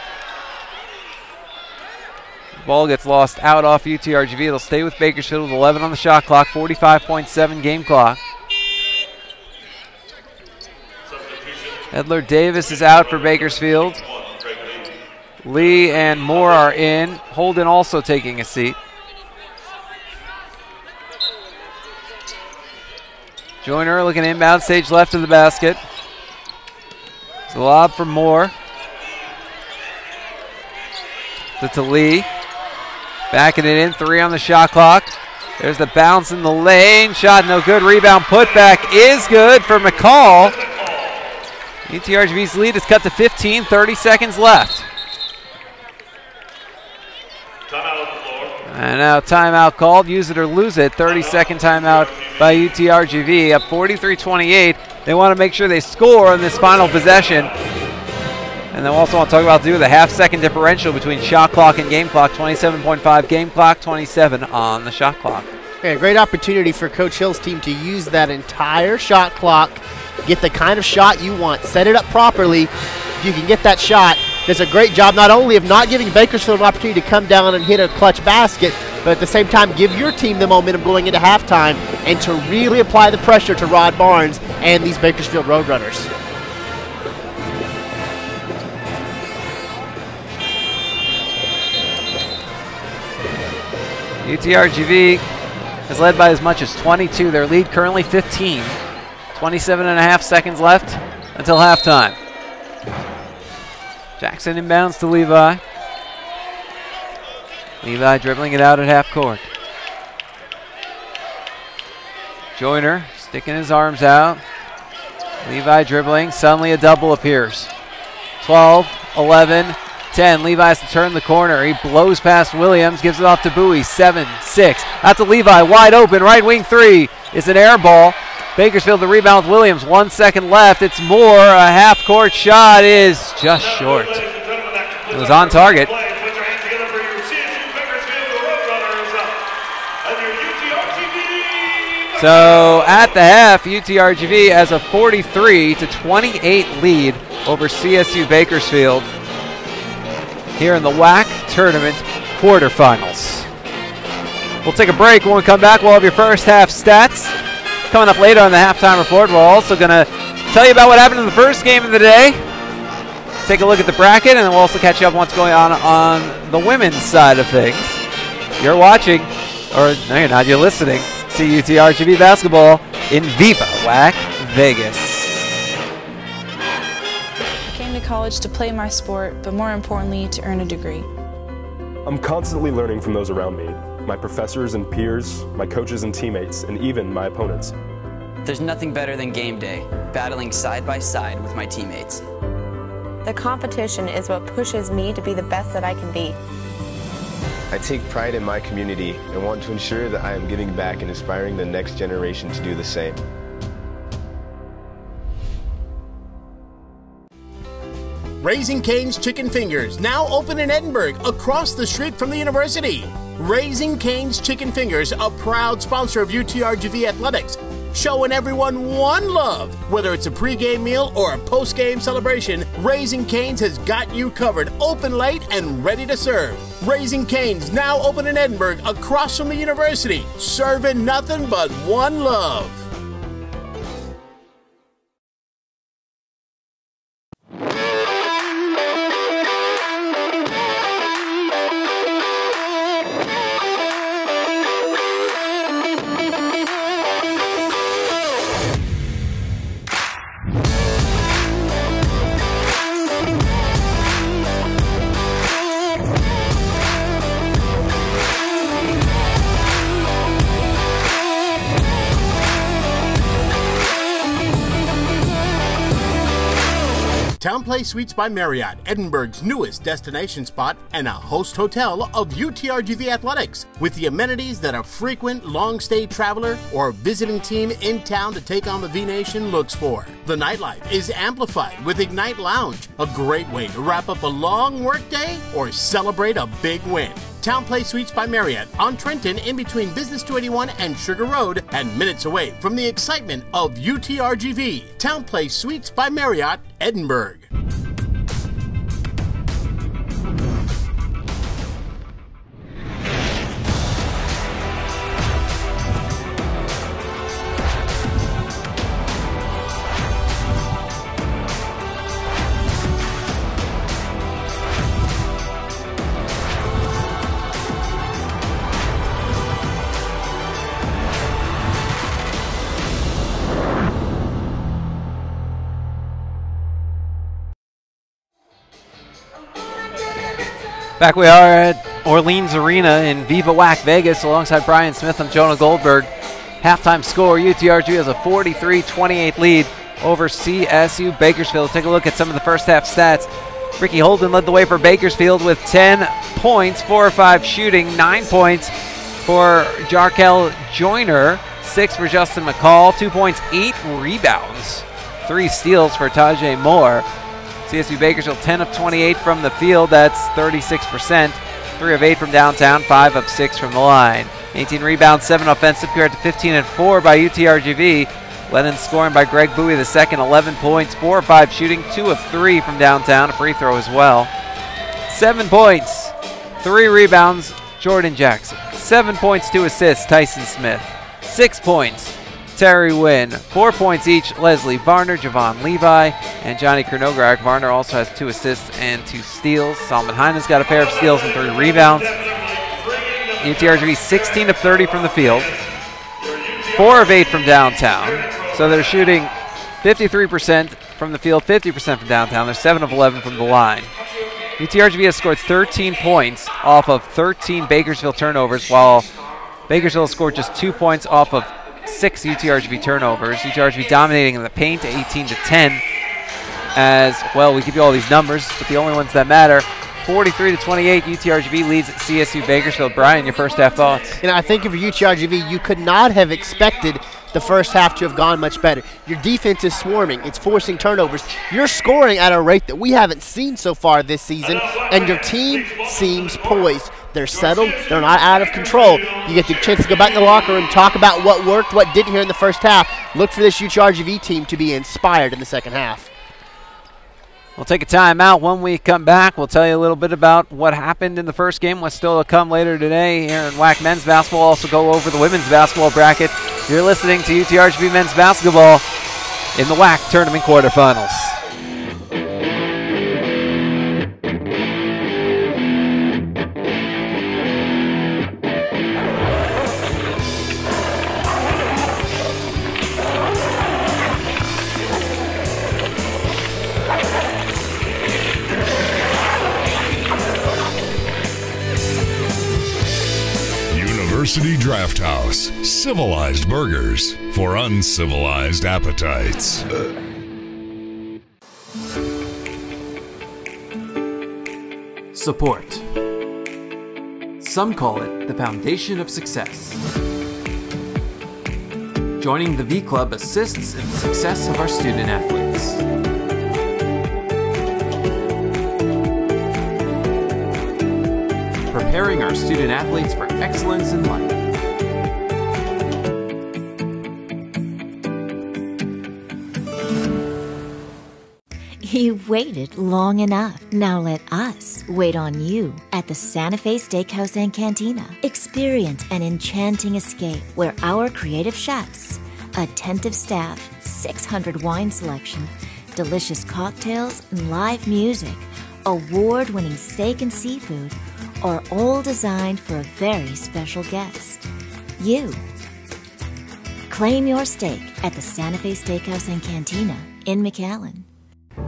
The ball gets lost out off UTRGV. It'll stay with Bakersfield with 11 on the shot clock, 45.7 game clock. Edler Davis is out for Bakersfield. Lee and Moore are in. Holden also taking a seat. Joyner looking inbound, stage left of the basket. It's a lob for Moore. To Lee. Backing it in, 3 on the shot clock. There's the bounce in the lane. Shot no good. Rebound putback is good for McCall. UTRGV's lead is cut to 15, 30 seconds left. And now timeout called. Use it or lose it. 30-second timeout by UTRGV. Up 43-28. They want to make sure they score on this final possession. And they also want to talk about the half-second differential between shot clock and game clock. 27.5 game clock, 27 on the shot clock. Yeah, great opportunity for Coach Hill's team to use that entire shot clock, get the kind of shot you want, set it up properly. If you can get that shot, does a great job not only of not giving Bakersfield an opportunity to come down and hit a clutch basket, but at the same time give your team the momentum going into halftime and to really apply the pressure to Rod Barnes and these Bakersfield Roadrunners. UTRGV has led by as much as 22. Their lead currently 15. 27.5 seconds left until halftime. Jackson inbounds to Levi. Levi dribbling it out at half court. Joyner sticking his arms out. Levi dribbling. Suddenly a double appears. 12, 11, 10. Levi has to turn the corner. He blows past Williams, gives it off to Bowie. 7, 6. Out to Levi, wide open. Right wing three is an air ball. Bakersfield the rebound with Williams. 1 second left. It's more. A half court shot is just short. It was on target. So at the half, UTRGV has a 43-28 lead over CSU Bakersfield here in the WAC Tournament Quarterfinals. We'll take a break. When we come back, we'll have your first half stats. Coming up later on the halftime report, we're also going to tell you about what happened in the first game of the day. Take a look at the bracket, and then we'll also catch you up on what's going on the women's side of things. You're watching, or no, you're not, you're listening to UTRGV basketball in Viva WAC Vegas. I came to college to play my sport, but more importantly, to earn a degree. I'm constantly learning from those around me, my professors and peers, my coaches and teammates, and even my opponents. There's nothing better than game day, battling side by side with my teammates. The competition is what pushes me to be the best that I can be. I take pride in my community and want to ensure that I am giving back and inspiring the next generation to do the same. Raising Cane's Chicken Fingers, now open in Edinburgh, across the street from the university. Raising Cane's Chicken Fingers, a proud sponsor of UTRGV Athletics, showing everyone one love. Whether it's a pregame meal or a postgame celebration, Raising Cane's has got you covered, open late and ready to serve. Raising Cane's, now open in Edinburgh, across from the university, serving nothing but one love. TownePlace Suites by Marriott, Edinburgh's newest destination spot and a host hotel of UTRGV Athletics, with the amenities that a frequent long-stay traveler or visiting team in town to take on the V-Nation looks for. The nightlife is amplified with Ignite Lounge, a great way to wrap up a long workday or celebrate a big win. TownePlace Suites by Marriott on Trenton, in between Business 281 and Sugar Road, and minutes away from the excitement of UTRGV. TownePlace Suites by Marriott, Edinburgh. Back we are at Orleans Arena in Viva WAC Vegas alongside Bryan Smith and Jonah Goldberg. Halftime score, UTRGV has a 43-28 lead over CSU Bakersfield. Take a look at some of the first half stats. Ricky Holden led the way for Bakersfield with 10 points, 4 or 5 shooting, 9 points for Jarkel Joyner, 6 for Justin McCall, 2 points, 8 rebounds, 3 steals for Tajay Moore. CSU Bakersfield 10 of 28 from the field, that's 36%. 3 of 8 from downtown, 5 of 6 from the line. 18 rebounds, 7 offensive, compared to 15 and 4 by UTRGV. Lennon scoring by Greg Bowie the second, 11 points, 4 of 5 shooting, 2 of 3 from downtown, a free throw as well. 7 points, 3 rebounds, Jordan Jackson. 7 points, 2 assists, Tyson Smith. 6 points, Terry Wynn. 4 points each, Leslie Varner, Javon Levi, and Johnny Kernograk. Varner also has 2 assists and 2 steals. Solomon Hynen's got a pair of steals and 3 rebounds. UTRGV 16 of 30 from the field, 4 of 8 from downtown. So they're shooting 53% from the field, 50% from downtown. They're 7 of 11 from the line. UTRGV has scored 13 points off of 13 Bakersfield turnovers, while Bakersfield scored just 2 points off of 6 UTRGV turnovers. UTRGV dominating in the paint, 18-10. As well, we give you all these numbers, but the only ones that matter. 43-28, UTRGV leads CSU Bakersfield. Bryan, your first half thoughts? I think if you're UTRGV, you could not have expected the first half to have gone much better. Your defense is swarming. It's forcing turnovers. You're scoring at a rate that we haven't seen so far this season, and your team seems poised. They're settled. They're not out of control. You get the chance to go back in the locker room, talk about what worked, what didn't here in the first half. Look for this UTRGV team to be inspired in the second half. We'll take a timeout. When we come back, we'll tell you a little bit about what happened in the first game, what's still to come later today here in WAC men's basketball. Also go over the women's basketball bracket. You're listening to UTRGV men's basketball in the WAC tournament quarterfinals. University Draft House. Civilized burgers for uncivilized appetites. Support. Some call it the foundation of success. Joining the V Club assists in the success of our student athletes. Preparing our student athletes for excellence in life. You've waited long enough. Now let us wait on you at the Santa Fe Steakhouse and Cantina. Experience an enchanting escape where our creative chefs, attentive staff, 600 wine selection, delicious cocktails, and live music, award-winning steak and seafood are all designed for a very special guest. You. Claim your steak at the Santa Fe Steakhouse and Cantina in McAllen.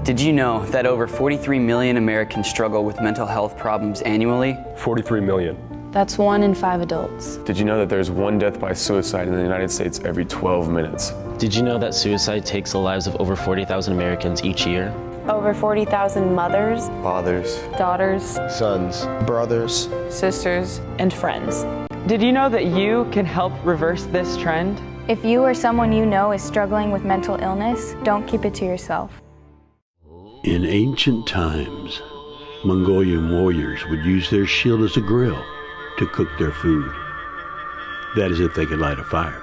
Did you know that over 43 million Americans struggle with mental health problems annually? 43 million. That's 1 in 5 adults. Did you know that there's 1 death by suicide in the United States every 12 minutes? Did you know that suicide takes the lives of over 40,000 Americans each year? Over 40,000 mothers, fathers, daughters, sons, brothers, sisters, and friends. Did you know that you can help reverse this trend? If you or someone you know is struggling with mental illness, don't keep it to yourself. In ancient times, Mongolian warriors would use their shield as a grill to cook their food. That is if they could light a fire.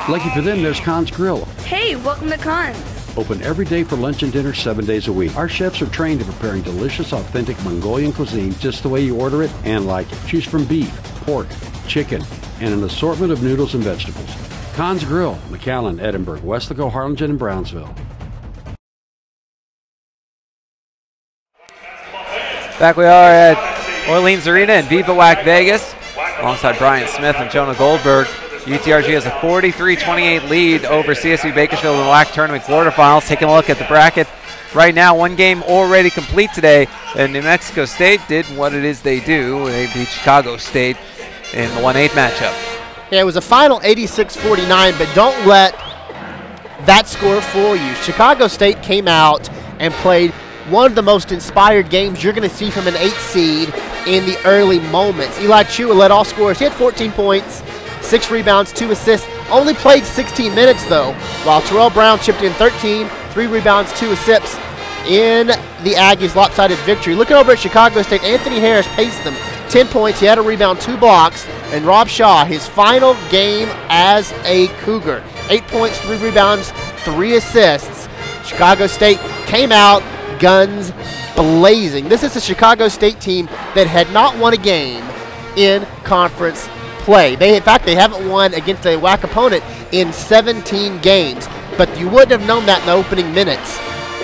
Lucky for them, there's Khan's Grill. Hey, welcome to Khan's. Open every day for lunch and dinner 7 days a week. Our chefs are trained in preparing delicious, authentic Mongolian cuisine just the way you order it and like it. Choose from beef, pork, chicken, and an assortment of noodles and vegetables. Khan's Grill, McAllen, Edinburgh, Westlaco, Harlingen, and Brownsville. Back we are at Orleans Arena in Viva WAC Vegas, alongside Bryan Smith and Jonah Goldberg. UTRG has a 43-28 lead over CSU Bakersfield in the WAC tournament quarterfinals. Taking a look at the bracket right now, 1 game already complete today, and New Mexico State did what it is they do. They beat Chicago State in the 1-8 matchup. Yeah, it was a final 86-49, but don't let that score fool you. Chicago State came out and played one of the most inspired games you're going to see from an 8 seed in the early moments. Eli Chua led all scorers. He had 14 points, 6 rebounds, 2 assists. Only played 16 minutes, though, while Terrell Brown chipped in 13, 3 rebounds, 2 assists in the Aggies' lopsided victory. Looking over at Chicago State, Anthony Harris paced them 10 points. He had a rebound, 2 blocks. And Rob Shaw, his final game as a Cougar. 8 points, 3 rebounds, 3 assists. Chicago State came out guns blazing. This is a Chicago State team that had not won a game in conference play. In fact, they haven't won against a WAC opponent in 17 games. But you wouldn't have known that in the opening minutes.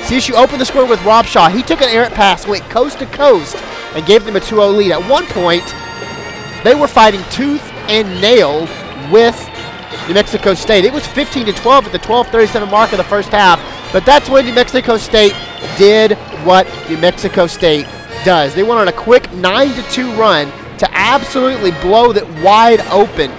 CSU opened the score with Rob Shaw. He took an errant pass, went coast to coast, and gave them a 2-0 lead. At one point, they were fighting tooth and nail with New Mexico State. It was 15-12 at the 12:37 mark of the first half, but that's when New Mexico State did what New Mexico State does. They went on a quick 9-2 run to absolutely blow that wide open.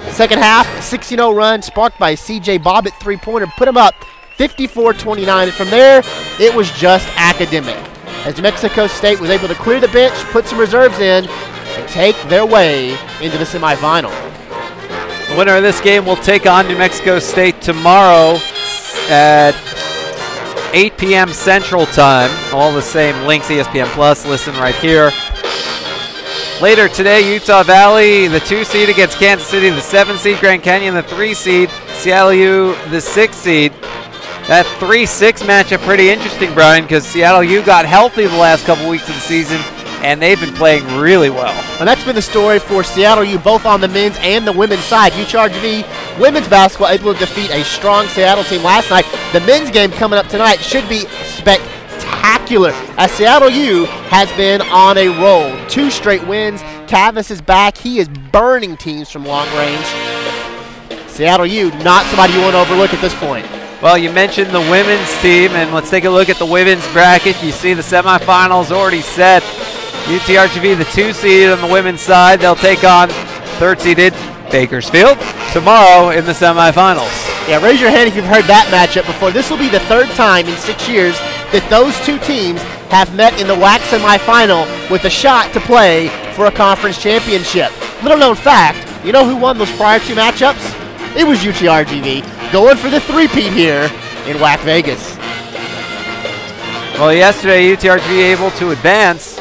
Second half, 16-0 run sparked by C.J. Bobbitt three-pointer, put him up 54-29, and from there, it was just academic. As New Mexico State was able to clear the bench, put some reserves in, and take their way into the semifinal. The winner of this game will take on New Mexico State tomorrow at 8 p.m. Central Time. All the same links, ESPN Plus, listen right here. Later today, Utah Valley, the 2 seed against Kansas City, the 7 seed, Grand Canyon, the 3 seed, Seattle U, the 6 seed. That 3-6 matchup pretty interesting, Bryan, because Seattle U got healthy the last couple weeks of the season, and they've been playing really well. And that's been the story for Seattle U, both on the men's and the women's side. UTRGV women's basketball able to defeat a strong Seattle team last night. The men's game coming up tonight should be spectacular, as Seattle U has been on a roll. 2 straight wins. Cavis is back. He is burning teams from long range. Seattle U, not somebody you want to overlook at this point. Well, you mentioned the women's team, and let's take a look at the women's bracket. You see the semifinals already set. UTRGV, the 2 seed on the women's side. They'll take on 3rd-seeded Bakersfield tomorrow in the semifinals. Yeah, raise your hand if you've heard that matchup before. This will be the 3rd time in 6 years that those 2 teams have met in the WAC semifinal with a shot to play for a conference championship. Little known fact, you know who won those prior 2 matchups? It was UTRGV, going for the 3-peat here in WAC Vegas. Well, yesterday UTRGV able to advance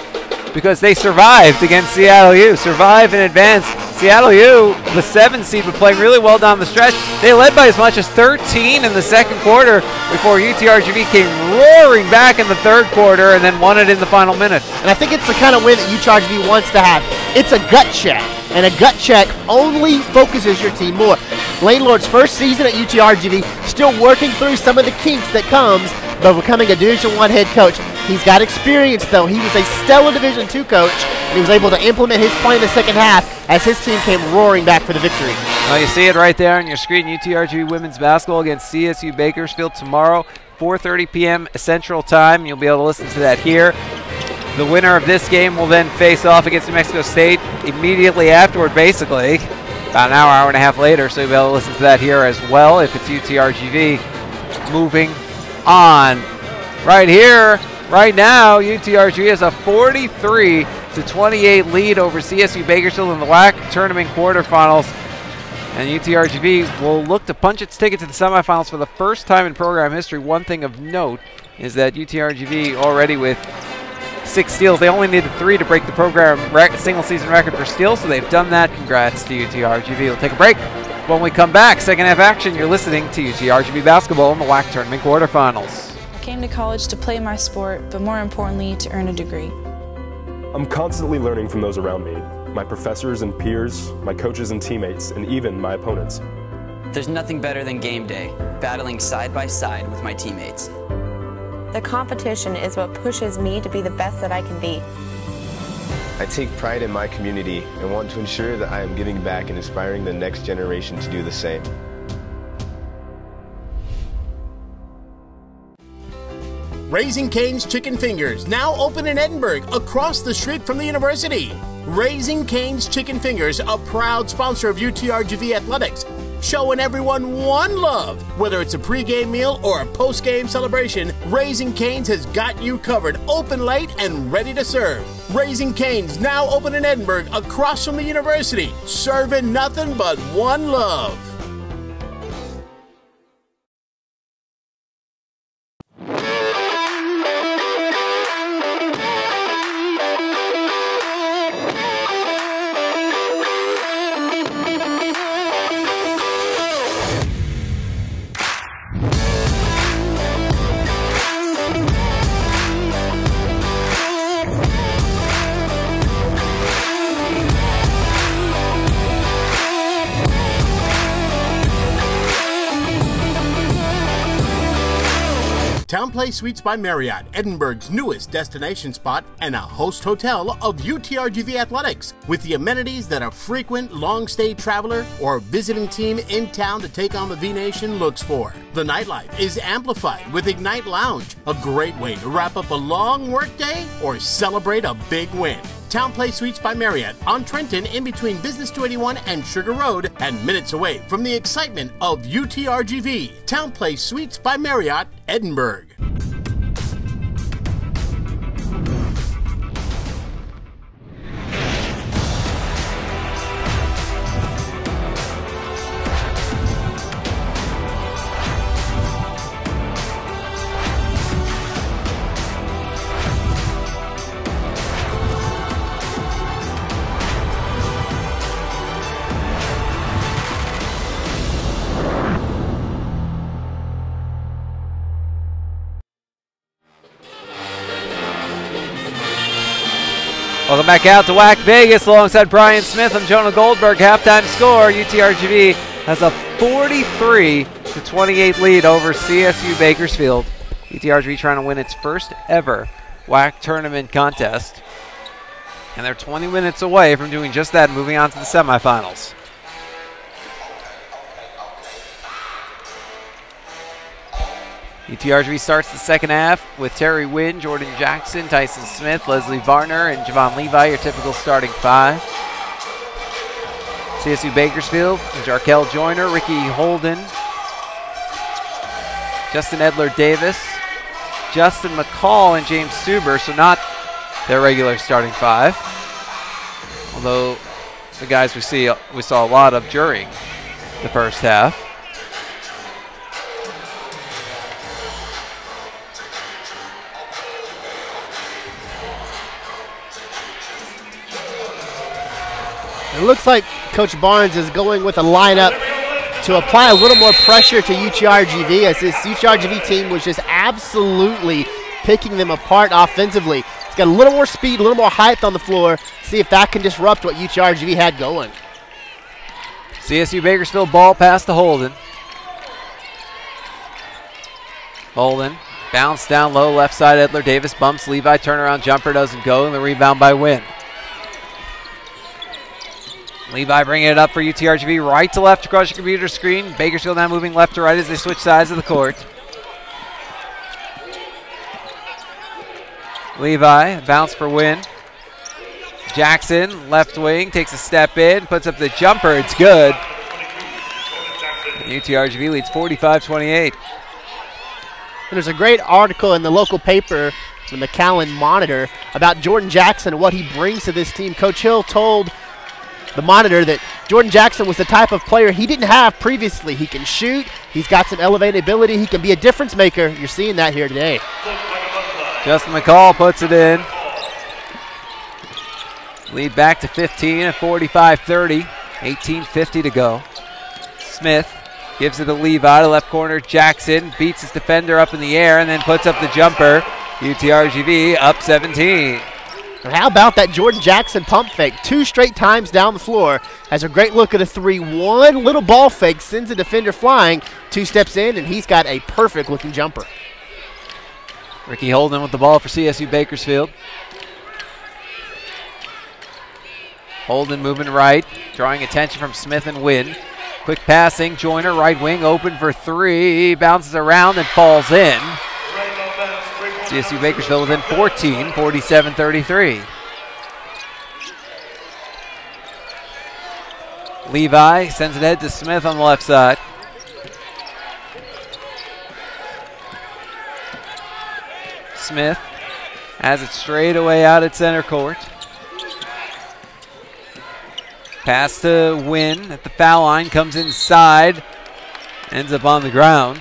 because they survived against Seattle U. Survive and advance. Seattle U, the 7 seed, was playing really well down the stretch. They led by as much as 13 in the second quarter before UTRGV came roaring back in the 3rd quarter and then won it in the final minute. And I think it's the kind of win that UTRGV wants to have. It's a gut check, and a gut check only focuses your team more. Lane Lord's first season at UTRGV, still working through some of the kinks that comes by becoming a Division I head coach. He's got experience, though. He was a stellar Division II coach, and he was able to implement his play in the second half as his team came roaring back for the victory. Well, you see it right there on your screen. UTRGV women's basketball against CSU Bakersfield tomorrow, 4:30 p.m. Central Time. You'll be able to listen to that here. The winner of this game will then face off against New Mexico State immediately afterward, basically. About an hour and a half later, so you'll be able to listen to that here as well if it's UTRGV. Moving on. Right here, right now, UTRGV has a 43-28 lead over CSU Bakersfield in the WAC tournament quarterfinals. And UTRGV will look to punch its ticket to the semifinals for the first time in program history. One thing of note is that UTRGV already with 6 steals. They only needed 3 to break the program single-season record for steals, so they've done that. Congrats to UTRGV. We'll take a break. When we come back, second half action, you're listening to UTRGV basketball in the WAC tournament quarterfinals. I came to college to play my sport, but more importantly, to earn a degree. I'm constantly learning from those around me, my professors and peers, my coaches and teammates, and even my opponents. There's nothing better than game day, battling side by side with my teammates. The competition is what pushes me to be the best that I can be. I take pride in my community and want to ensure that I am giving back and inspiring the next generation to do the same. Raising Cane's Chicken Fingers, now open in Edinburgh, across the street from the university. Raising Cane's Chicken Fingers, a proud sponsor of UTRGV athletics, showing everyone one love. Whether it's a pregame meal or a postgame celebration, Raising Cane's has got you covered, open late and ready to serve. Raising Cane's, now open in Edinburgh, across from the university, serving nothing but one love. TownePlace Suites by Marriott, Edinburgh's newest destination spot and a host hotel of UTRGV athletics, with the amenities that a frequent long-stay traveler or visiting team in town to take on the V-Nation looks for. The nightlife is amplified with Ignite Lounge, a great way to wrap up a long workday or celebrate a big win. TownePlace Suites by Marriott on Trenton, in between Business 281 and Sugar Road, and minutes away from the excitement of UTRGV. TownePlace Suites by Marriott, Edinburgh. Welcome back out to WAC Vegas alongside Bryan Smith. I'm Jonah Goldberg. Halftime score, UTRGV has a 43-28 lead over CSU Bakersfield. UTRGV trying to win its first ever WAC tournament contest. And they're 20 minutes away from doing just that, moving on to the semifinals. UTRGV starts the second half with Terry Wynn, Jordan Jackson, Tyson Smith, Leslie Varner, and Javon Levi, your typical starting five. CSU Bakersfield, Jarkel Joyner, Ricky Holden, Justin Edler-Davis, Justin McCall, and James Stuber, so not their regular starting five. Although the guys we saw a lot of during the first half. It looks like Coach Barnes is going with a lineup to apply a little more pressure to UTRGV, as this UTRGV team was just absolutely picking them apart offensively. It's got a little more speed, a little more height on the floor. See if that can disrupt what UTRGV had going. CSU Bakersfield ball pass to Holden. Holden bounce down low, left side. Edler-Davis bumps Levi, turnaround jumper doesn't go, and the rebound by Wynn. Levi bringing it up for UTRGV, right to left across your computer screen. Bakersfield now moving left to right as they switch sides of the court. Levi, bounce for Wynn. Jackson, left wing, takes a step in, puts up the jumper, it's good. UTRGV leads 45-28. And there's a great article in the local paper from the Callan Monitor about Jordan Jackson and what he brings to this team. Coach Hill told the Monitor that Jordan Jackson was the type of player he didn't have previously. He can shoot, he's got some elevated ability, he can be a difference maker. You're seeing that here today. Justin McCall puts it in. Lead back to 15 at 45-30, 18:50 to go. Smith gives it to Levi to left corner. Jackson beats his defender up in the air and then puts up the jumper. UTRGV up 17. And how about that Jordan Jackson pump fake? 2 straight times down the floor. Has a great look at a 3. One little ball fake sends the defender flying. 2 steps in, and he's got a perfect looking jumper. Ricky Holden with the ball for CSU Bakersfield. Holden moving right, drawing attention from Smith and Wynn. Quick passing, Joyner, right wing, open for 3. Bounces around and falls in. CSU Bakersfield within 14, 47-33. Levi sends it ahead to Smith on the left side. Smith has it straight away out at center court. Pass to Wynn at the foul line, comes inside, ends up on the ground.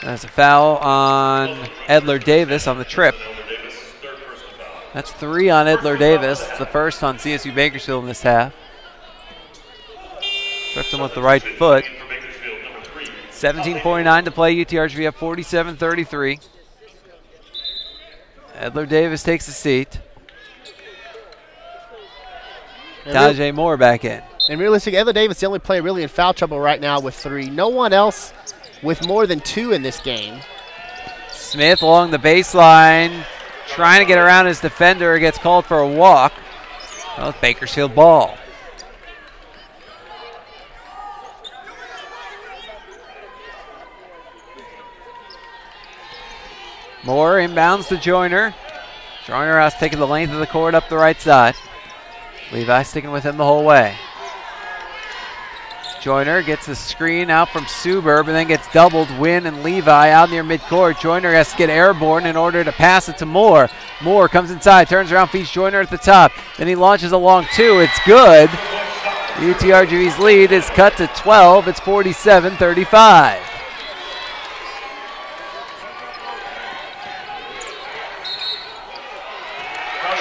That's a foul on Edler-Davis on the trip. That's 3 on Edler-Davis. It's the first on CSU Bakersfield in this half. Tripped him with the right foot. 17:49 to play. UTRGV up 47-33. Edler-Davis takes a seat. Tajay Moore back in. And realistically, Edler-Davis is the only player really in foul trouble right now with 3. No one else with more than 2 in this game. Smith along the baseline, trying to get around his defender, gets called for a walk. Well, it's Bakersfield ball. Moore inbounds to Joyner. Joyner has taken the length of the court up the right side. Levi sticking with him the whole way. Joyner gets the screen out from Suburb and then gets doubled. Wynn and Levi out near midcourt. Joyner has to get airborne in order to pass it to Moore. Moore comes inside, turns around, feeds Joyner at the top. Then he launches a long 2. It's good. UTRGV's lead is cut to 12. It's 47-35.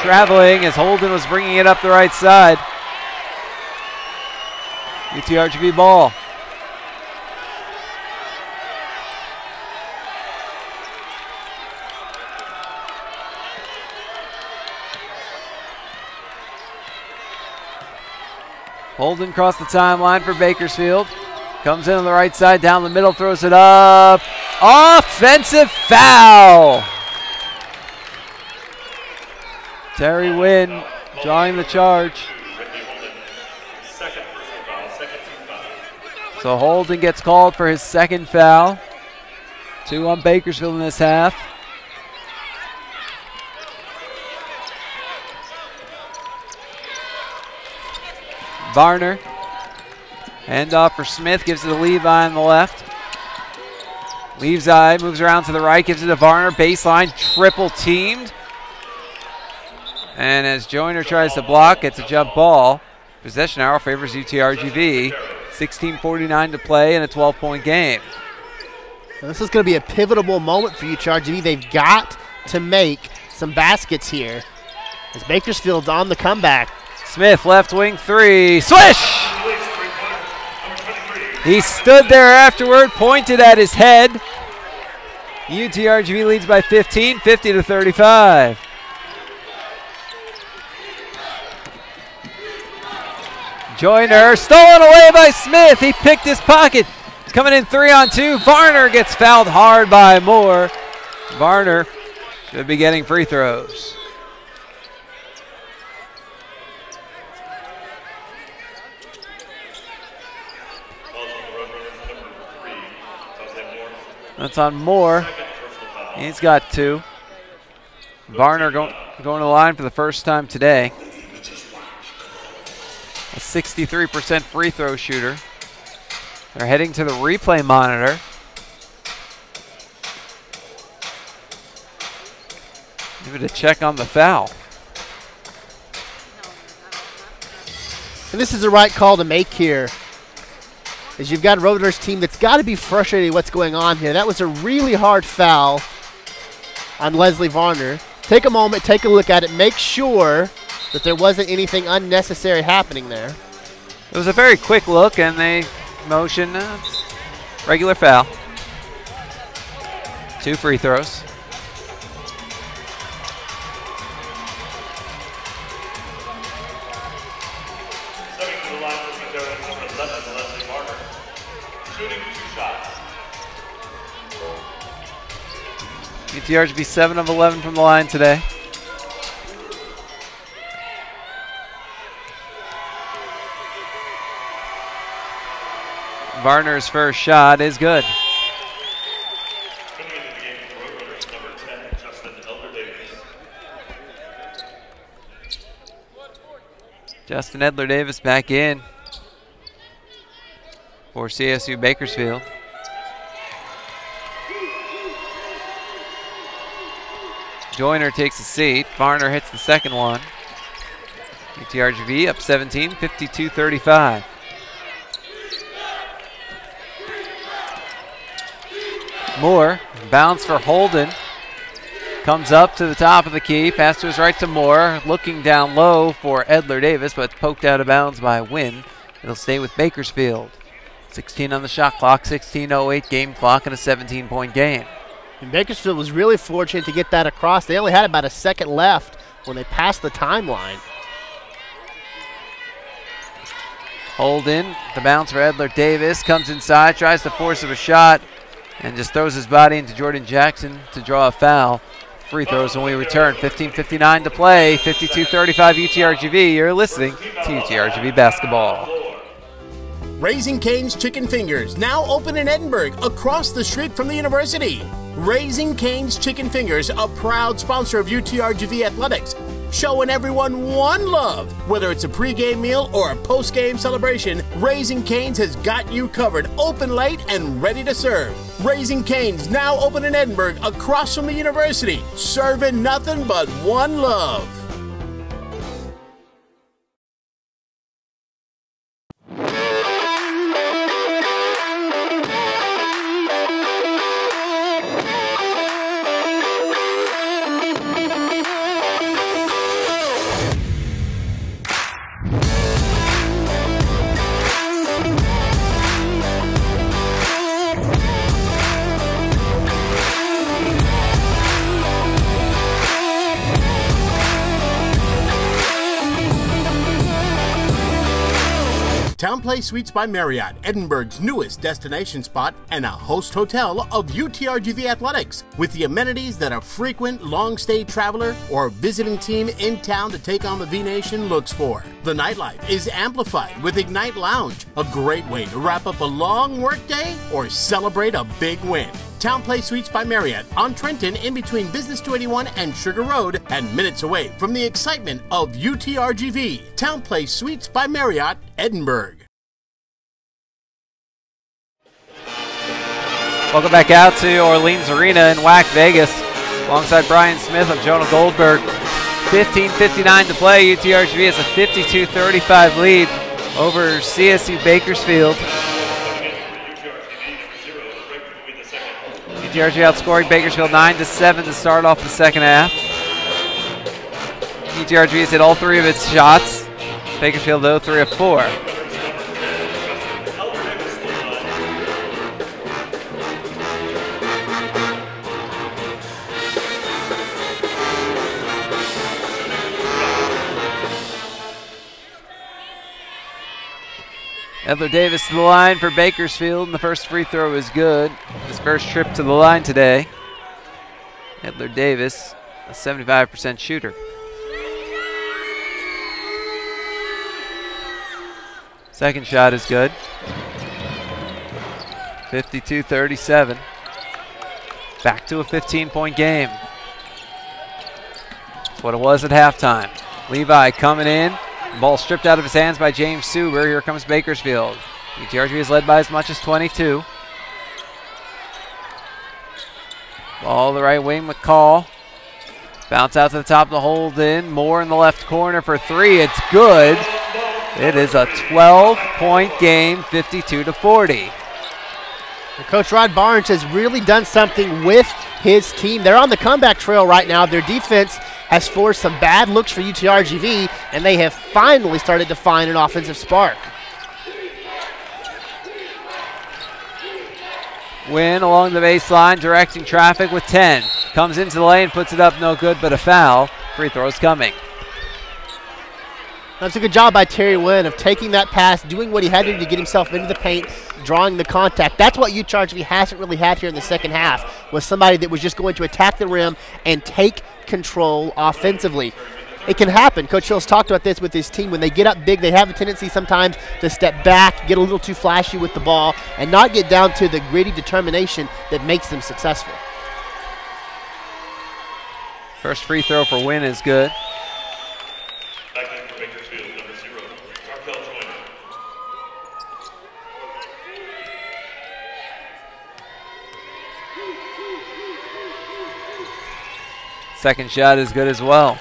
Traveling as Holden was bringing it up the right side. UTRGV ball. Holden across the timeline for Bakersfield. Comes in on the right side, down the middle, throws it up. Offensive foul. Terry Wynn drawing the charge. So Holden gets called for his second foul. 2 on Bakersfield in this half. Varner. Handoff for Smith, gives it to Levi on the left. Levi moves around to the right, gives it to Varner. Baseline, triple teamed. And as Joyner tries to block, it's a jump ball. Possession arrow favors UTRGV. 16:49 to play in a 12-point game. Now this is going to be a pivotal moment for UTRGV. They've got to make some baskets here as Bakersfield's on the comeback. Smith, left wing 3. Swish! He stood there afterward, pointed at his head. UTRGV leads by 15, 50-35. Joyner, stolen away by Smith. He picked his pocket. Coming in 3-on-2. Varner gets fouled hard by Moore. Varner should be getting free throws. That's on Moore. He's got 2. Varner going to the line for the first time today. A 63% free throw shooter. They're heading to the replay monitor. Give it a check on the foul. And this is the right call to make here, as you've got a Roadrunners team that's got to be frustrated with what's going on here. That was a really hard foul on Leslie Varner. Take a moment, take a look at it, make sure that there wasn't anything unnecessary happening there. It was a very quick look, and they motion regular foul. 2 free throws. Stepping to the line for Smith, number 11, Leslie Varner. Shooting 2 shots. UTRGV 7 of 11 from the line today. Varner's first shot is good. Justin Edler-Davis back in for CSU Bakersfield. Joyner takes a seat. Varner hits the second one. UTRGV up 17, 52-35. Moore, bounce for Holden. Comes up to the top of the key, pass to his right to Moore, looking down low for Edler-Davis, but poked out of bounds by Wynn. It'll stay with Bakersfield. 16 on the shot clock, 16:08 game clock, and a 17-point game. And Bakersfield was really fortunate to get that across. They only had about a second left when they passed the timeline. Holden, the bounce for Edler-Davis, comes inside, tries to force up a shot. and just throws his body into Jordan Jackson to draw a foul. Free throws when we return. 15:59 to play. 52-35 UTRGV. You're listening to UTRGV basketball. Raising Cane's Chicken Fingers, now open in Edinburgh, across the street from the university. Raising Cane's Chicken Fingers, a proud sponsor of UTRGV athletics, showing everyone one love. Whether it's a pregame meal or a postgame celebration, Raising Cane's has got you covered, open late and ready to serve. Raising Cane's, now open in Edinburgh, across from the university, serving nothing but one love. TownePlace Suites by Marriott, Edinburgh's newest destination spot and a host hotel of UTRGV athletics, with the amenities that a frequent long-stay traveler or visiting team in town to take on the V-Nation looks for. The nightlife is amplified with Ignite Lounge, a great way to wrap up a long workday or celebrate a big win. TownePlace Suites by Marriott on Trenton, in between Business 281 and Sugar Road, and minutes away from the excitement of UTRGV. TownePlace Suites by Marriott, Edinburgh. Welcome back out to Orleans Arena in WAC Vegas, alongside Bryan Smith of Jonah Goldberg. 15:59 to play. UTRGV has a 52-35 lead over CSU Bakersfield. UTRGV outscoring Bakersfield 9-7 to start off the second half. UTRGV has hit all three of its shots. Bakersfield, though, 3 of 4. Edler Davis to the line for Bakersfield, and the first free throw is good. His first trip to the line today. Edler Davis, a 75% shooter. Second shot is good. 52-37. Back to a 15-point game. That's what it was at halftime. Levi coming in. Ball stripped out of his hands by James Suber. Here comes Bakersfield. UTRGV is led by as much as 22. Ball the right wing, McCall. Bounce out to the top of the hold in. Moore in the left corner for 3. It's good. It is a 12-point game, 52-40. Coach Rod Barnes has really done something with his team. They're on the comeback trail right now. Their defense has forced some bad looks for UTRGV, and they have finally started to find an offensive spark. Wynn along the baseline, directing traffic with 10. Comes into the lane, puts it up, no good, but a foul. Free throw's coming. That's a good job by Terry Wynn of taking that pass, doing what he had to do to get himself into the paint, drawing the contact. That's what UTRGV hasn't really had here in the second half, was somebody that was just going to attack the rim and take control offensively. It can happen. Coach Hill's talked about this with his team. When they get up big, they have a tendency sometimes to step back, get a little too flashy with the ball, and not get down to the gritty determination that makes them successful. First free throw for Wynn is good. Second shot is good as well.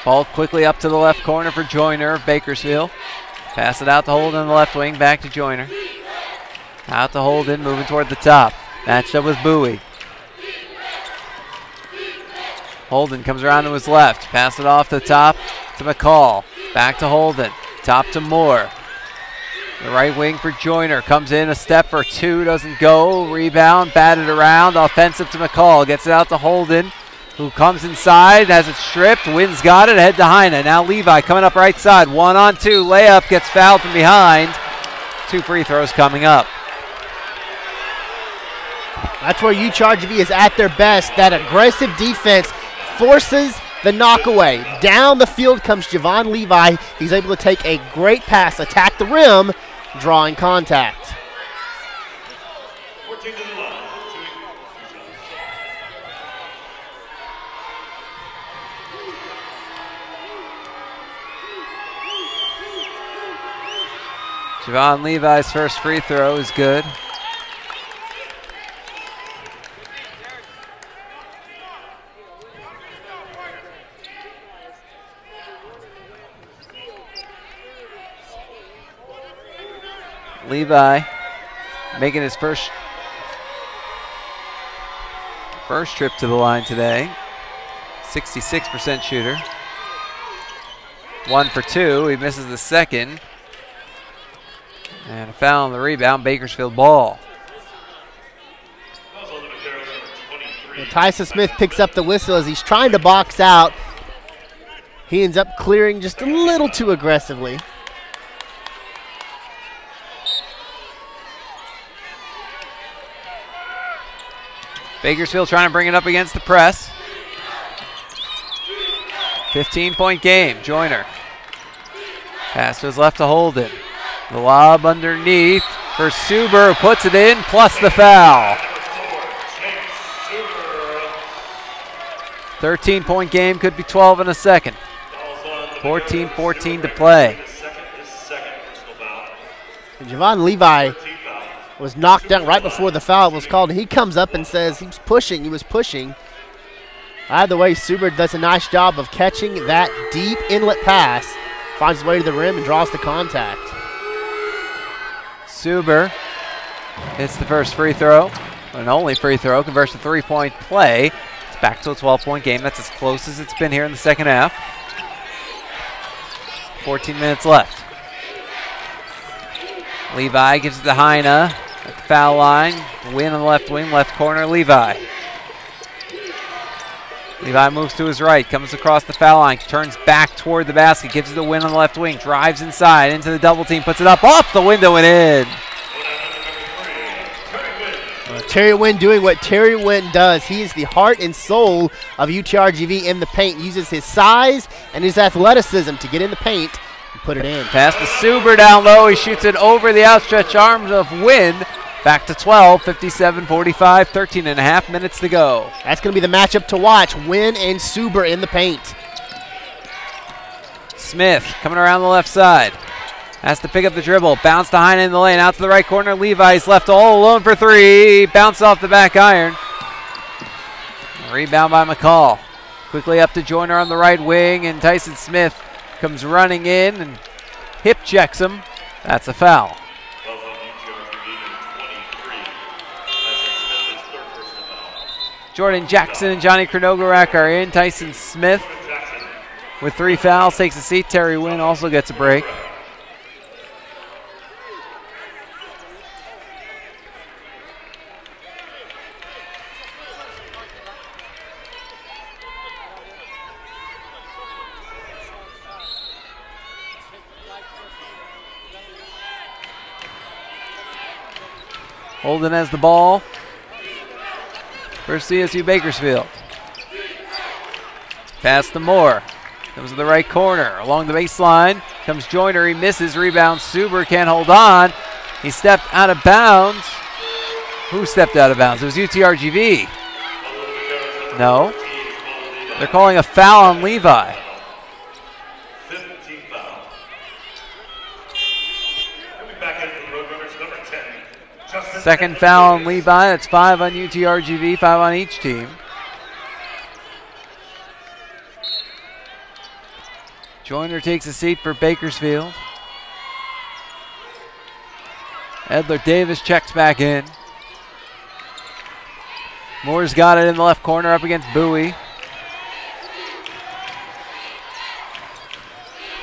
Ball quickly up to the left corner for Joyner of Bakersfield. Pass it out to Holden on the left wing, back to Joyner. Out to Holden, moving toward the top. Matched up with Bowie. Holden comes around to his left. Pass it off to the top to McCall. Back to Holden. Top to Moore. The right wing for Joyner. Comes in a step for two. Doesn't go. Rebound. Batted around. Offensive to McCall. Gets it out to Holden, who comes inside. Has it stripped. Wynn's got it. Ahead to Heine. Now Levi coming up right side. 1-on-2. Layup. Gets fouled from behind. 2 free throws coming up. That's where UTRGV is at their best. That aggressive defense forces the knockaway. Down the field comes Javon Levi. He's able to take a great pass, attack the rim, drawing contact. Javon Levi's first free throw is good. Levi making his first trip to the line today. 66% shooter. 1 for 2. He misses the second. And a foul on the rebound. Bakersfield ball. And Tyson Smith picks up the whistle as he's trying to box out. He ends up clearing just a little too aggressively. Bakersfield trying to bring it up against the press. 15-point game. Joyner. Pass to his left to Holden. The lob underneath for Suber, who puts it in, plus the foul. 13-point game, could be 12 in a second. 14-14 to play. And Javon Levi was knocked down right before the foul was called. He comes up and says he was pushing. Either way, Suber does a nice job of catching that deep inlet pass, finds his way to the rim and draws the contact. Suber hits the first free throw, an only free throw, converts to 3-point play. It's back to a 12-point game. That's as close as it's been here in the second half. 14 minutes left. Levi gives it to Heine at the foul line. Win on the left wing, left corner, Levi. Levi moves to his right, comes across the foul line, turns back toward the basket, gives it to Win on the left wing, drives inside into the double team, puts it up off the window and in. Terry Wynn doing what Terry Wynn does. He is the heart and soul of UTRGV in the paint. Uses his size and his athleticism to get in the paint and put it in. Pass to Suber down low. He shoots it over the outstretched arms of Wynn. Back to 12, 57-45, 13 and a half minutes to go. That's going to be the matchup to watch. Wynn and Suber in the paint. Smith coming around the left side. Has to pick up the dribble. Bounce to Heine in the lane. Out to the right corner. Levi's left all alone for three. Bounce off the back iron. Rebound by McCall. Quickly up to Joyner on the right wing. And Tyson Smith comes running in and hip checks him. That's a foul. Jordan Jackson and Johnny Kronogorak are in. Tyson Smith with 3 fouls takes a seat. Terry Wynn also gets a break. Holden has the ball for CSU Bakersfield. Pass to Moore. Comes to the right corner. Along the baseline comes Joyner. He misses. Rebound. Suber can't hold on. He stepped out of bounds. Who stepped out of bounds? It was UTRGV. No. They're calling a foul on Levi. Second foul on Levi. That's 5 on UTRGV, 5 on each team. Joyner takes a seat for Bakersfield. Edler Davis checks back in. Moore's got it in the left corner up against Bowie.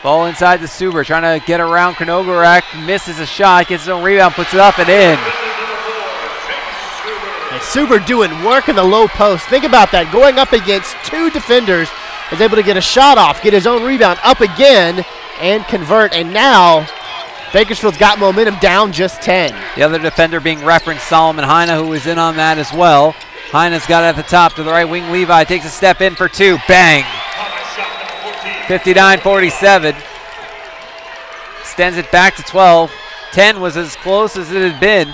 Ball inside to Suber, trying to get around Knogorak, misses a shot, gets his own rebound, puts it up and in. And Suber doing work in the low post. Think about that, going up against two defenders, is able to get a shot off, get his own rebound up again, and convert. And now Bakersfield's got momentum, down just 10. The other defender being referenced, Solomon Heine, who was in on that as well. Heine's got it at the top to the right wing. Levi takes a step in for two. Bang! 59-47. Extends it back to 12. 10 was as close as it had been.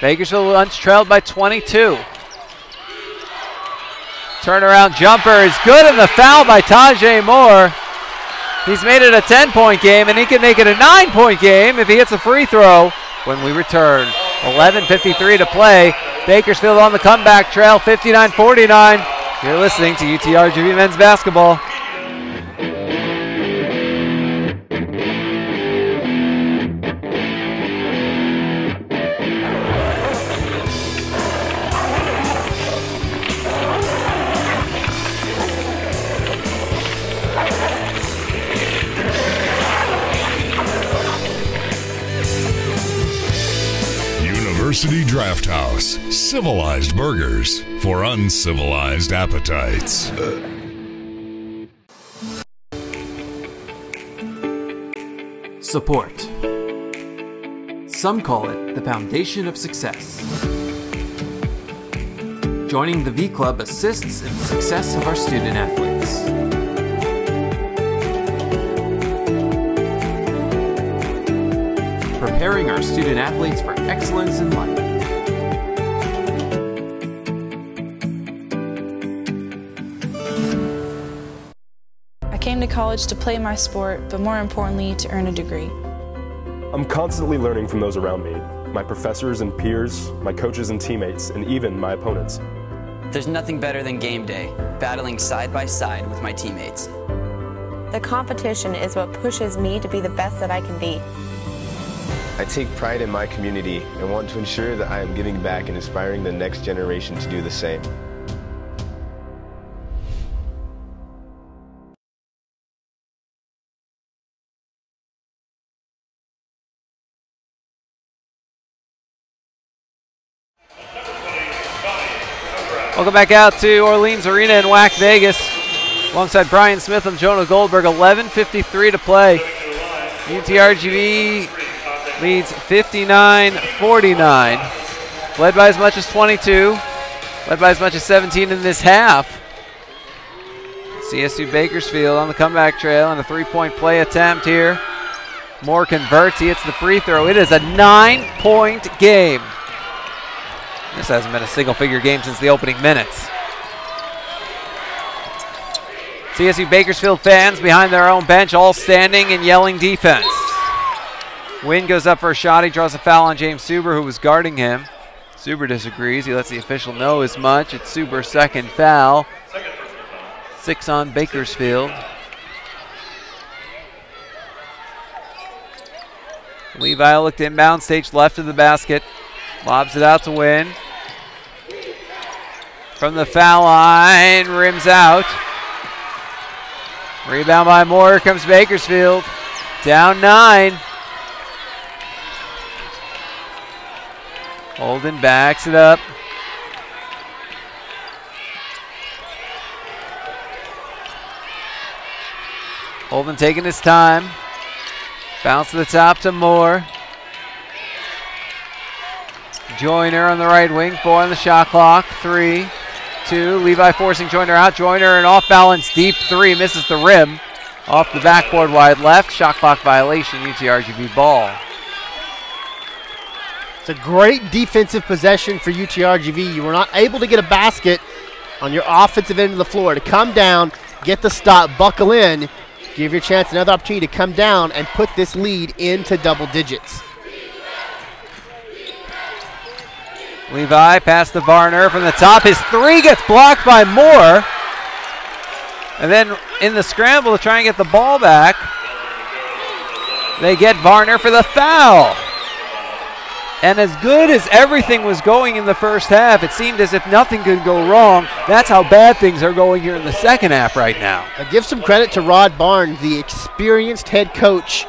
Bakersfield once trailed by 22. Turnaround jumper is good, and the foul by Tajay Moore. He's made it a 10-point game, and he can make it a 9-point game if he hits a free throw when we return. 11:53 to play. Bakersfield on the comeback trail, 59-49. You're listening to UTRGV Men's Basketball. University Draft House. Civilized burgers for uncivilized appetites. Support. Some call it the foundation of success. Joining the V Club assists in the success of our student athletes. Preparing our student athletes for excellence in life. I came to college to play my sport, but more importantly, to earn a degree. I'm constantly learning from those around me, my professors and peers, my coaches and teammates, and even my opponents. There's nothing better than game day, battling side by side with my teammates. The competition is what pushes me to be the best that I can be. I take pride in my community and want to ensure that I am giving back and inspiring the next generation to do the same. Welcome back out to Orleans Arena in WAC Vegas. Alongside Bryan Smith and Jonah Goldberg, 11:53 to play. UTRGV leads 59-49. Led by as much as 22. Led by as much as 17 in this half. CSU Bakersfield on the comeback trail and a three-point play attempt here. Moore converts, he hits the free throw. It is a 9-point game. This hasn't been a single-figure game since the opening minutes. CSU Bakersfield fans behind their own bench, all standing and yelling defense. Wynn goes up for a shot. He draws a foul on James Suber, who was guarding him. Suber disagrees. He lets the official know as much. It's Suber's second foul. 6 on Bakersfield. Levi looked inbound, stage left of the basket. Lobs it out to Wynn. From the foul line, rims out. Rebound by Moore. Here comes Bakersfield. Down 9. Holden backs it up. Holden taking his time. Bounce to the top to Moore. Joyner on the right wing. 4 on the shot clock. 3, 2. Levi forcing Joyner out. Joyner an off balance deep 3. Misses the rim. Off the backboard wide left. Shot clock violation. UTRGV ball. It's a great defensive possession for UTRGV. You were not able to get a basket on your offensive end of the floor. To come down, get the stop, buckle in, give your chance another opportunity to come down and put this lead into double digits. Levi past to Varner from the top. His 3 gets blocked by Moore. And then in the scramble to try and get the ball back, they get Varner for the foul. And as good as everything was going in the first half, it seemed as if nothing could go wrong. That's how bad things are going here in the second half right now. Give some credit to Rod Barnes, the experienced head coach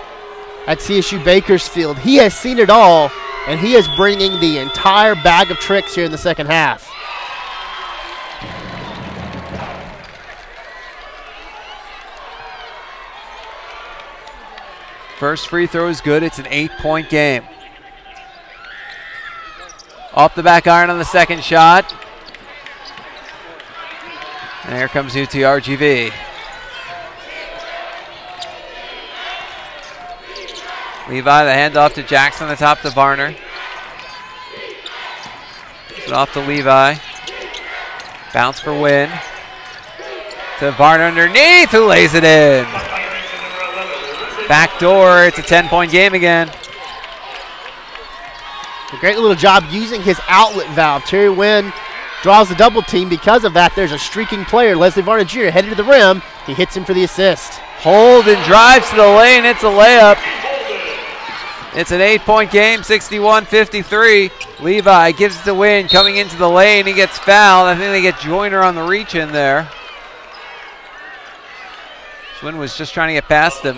at CSU Bakersfield. He has seen it all, and he is bringing the entire bag of tricks here in the second half. First free throw is good. It's an 8-point game. Off the back iron on the second shot. And here comes UTRGV. Levi, the handoff to Jackson, the top to Varner. It's off to Levi. Bounce for Wynn. To Varner underneath, who lays it in. Back door, it's a 10-point game again. A great little job using his outlet valve. Terry Wynn draws the double team. Because of that, there's a streaking player, Leslie Varner Jr., headed to the rim. He hits him for the assist. Holden drives to the lane. It's a layup. It's an 8-point game, 61-53. Levi gives it to Wynn, coming into the lane. He gets fouled. I think they get Joyner on the reach in there. Wynn was just trying to get past him.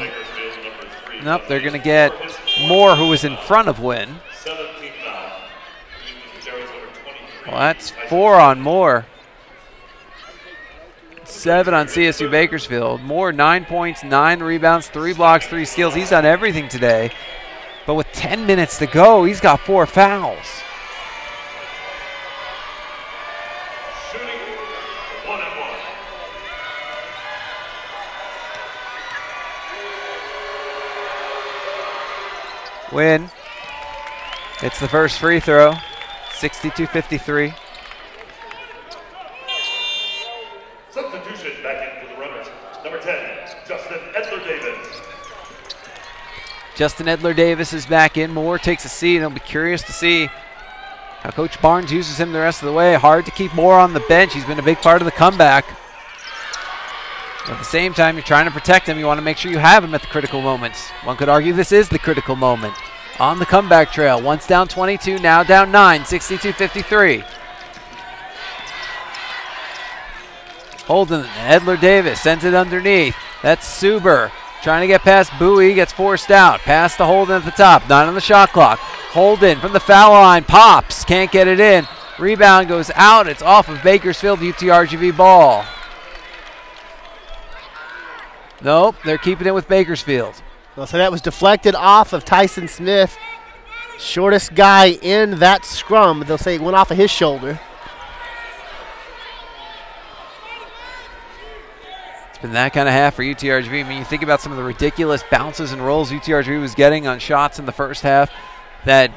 Nope, they're going to get Moore, who was in front of Wynn. Well, that's 4 on Moore. 7 on CSU Bakersfield. Moore, 9 points, 9 rebounds, 3 blocks, 3 steals. He's done everything today. But with 10 minutes to go, he's got 4 fouls. Win. It's the first free throw. 62-53. Substitution back in for the runners. Number 10, Justin Edler-Davis. Justin Edler-Davis is back in. Moore takes a seat. I'll be curious to see how Coach Barnes uses him the rest of the way. Hard to keep Moore on the bench. He's been a big part of the comeback. At the same time, you're trying to protect him. You want to make sure you have him at the critical moments. One could argue this is the critical moment. On the comeback trail, once down 22, now down 9, 62-53. Holden, Edler-Davis sends it underneath. That's Suber trying to get past Bowie, gets forced out. Pass to Holden at the top, 9 on the shot clock. Holden from the foul line, pops, can't get it in. Rebound goes out, it's off of Bakersfield, UTRGV ball. Nope, they're keeping it with Bakersfield. Well, so that was deflected off of Tyson Smith. Shortest guy in that scrum. They'll say it went off of his shoulder. It's been that kind of half for UTRGV. I mean, you think about some of the ridiculous bounces and rolls UTRGV was getting on shots in the first half that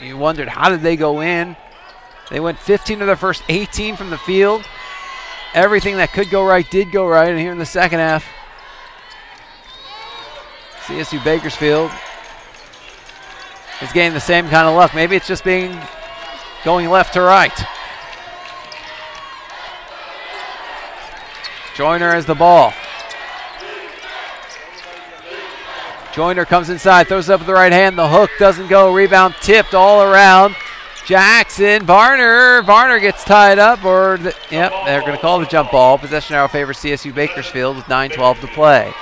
you wondered, how did they go in? They went 15 of their first 18 from the field. Everything that could go right did go right, and here in the second half, CSU Bakersfield is getting the same kind of luck. Maybe it's just going left to right. Joyner has the ball. Joyner comes inside, throws it up with the right hand. The hook doesn't go. Rebound tipped all around. Jackson, Varner gets tied up, yep, they're going to call the jump ball. Possession arrow favors CSU Bakersfield with 9:12 to play.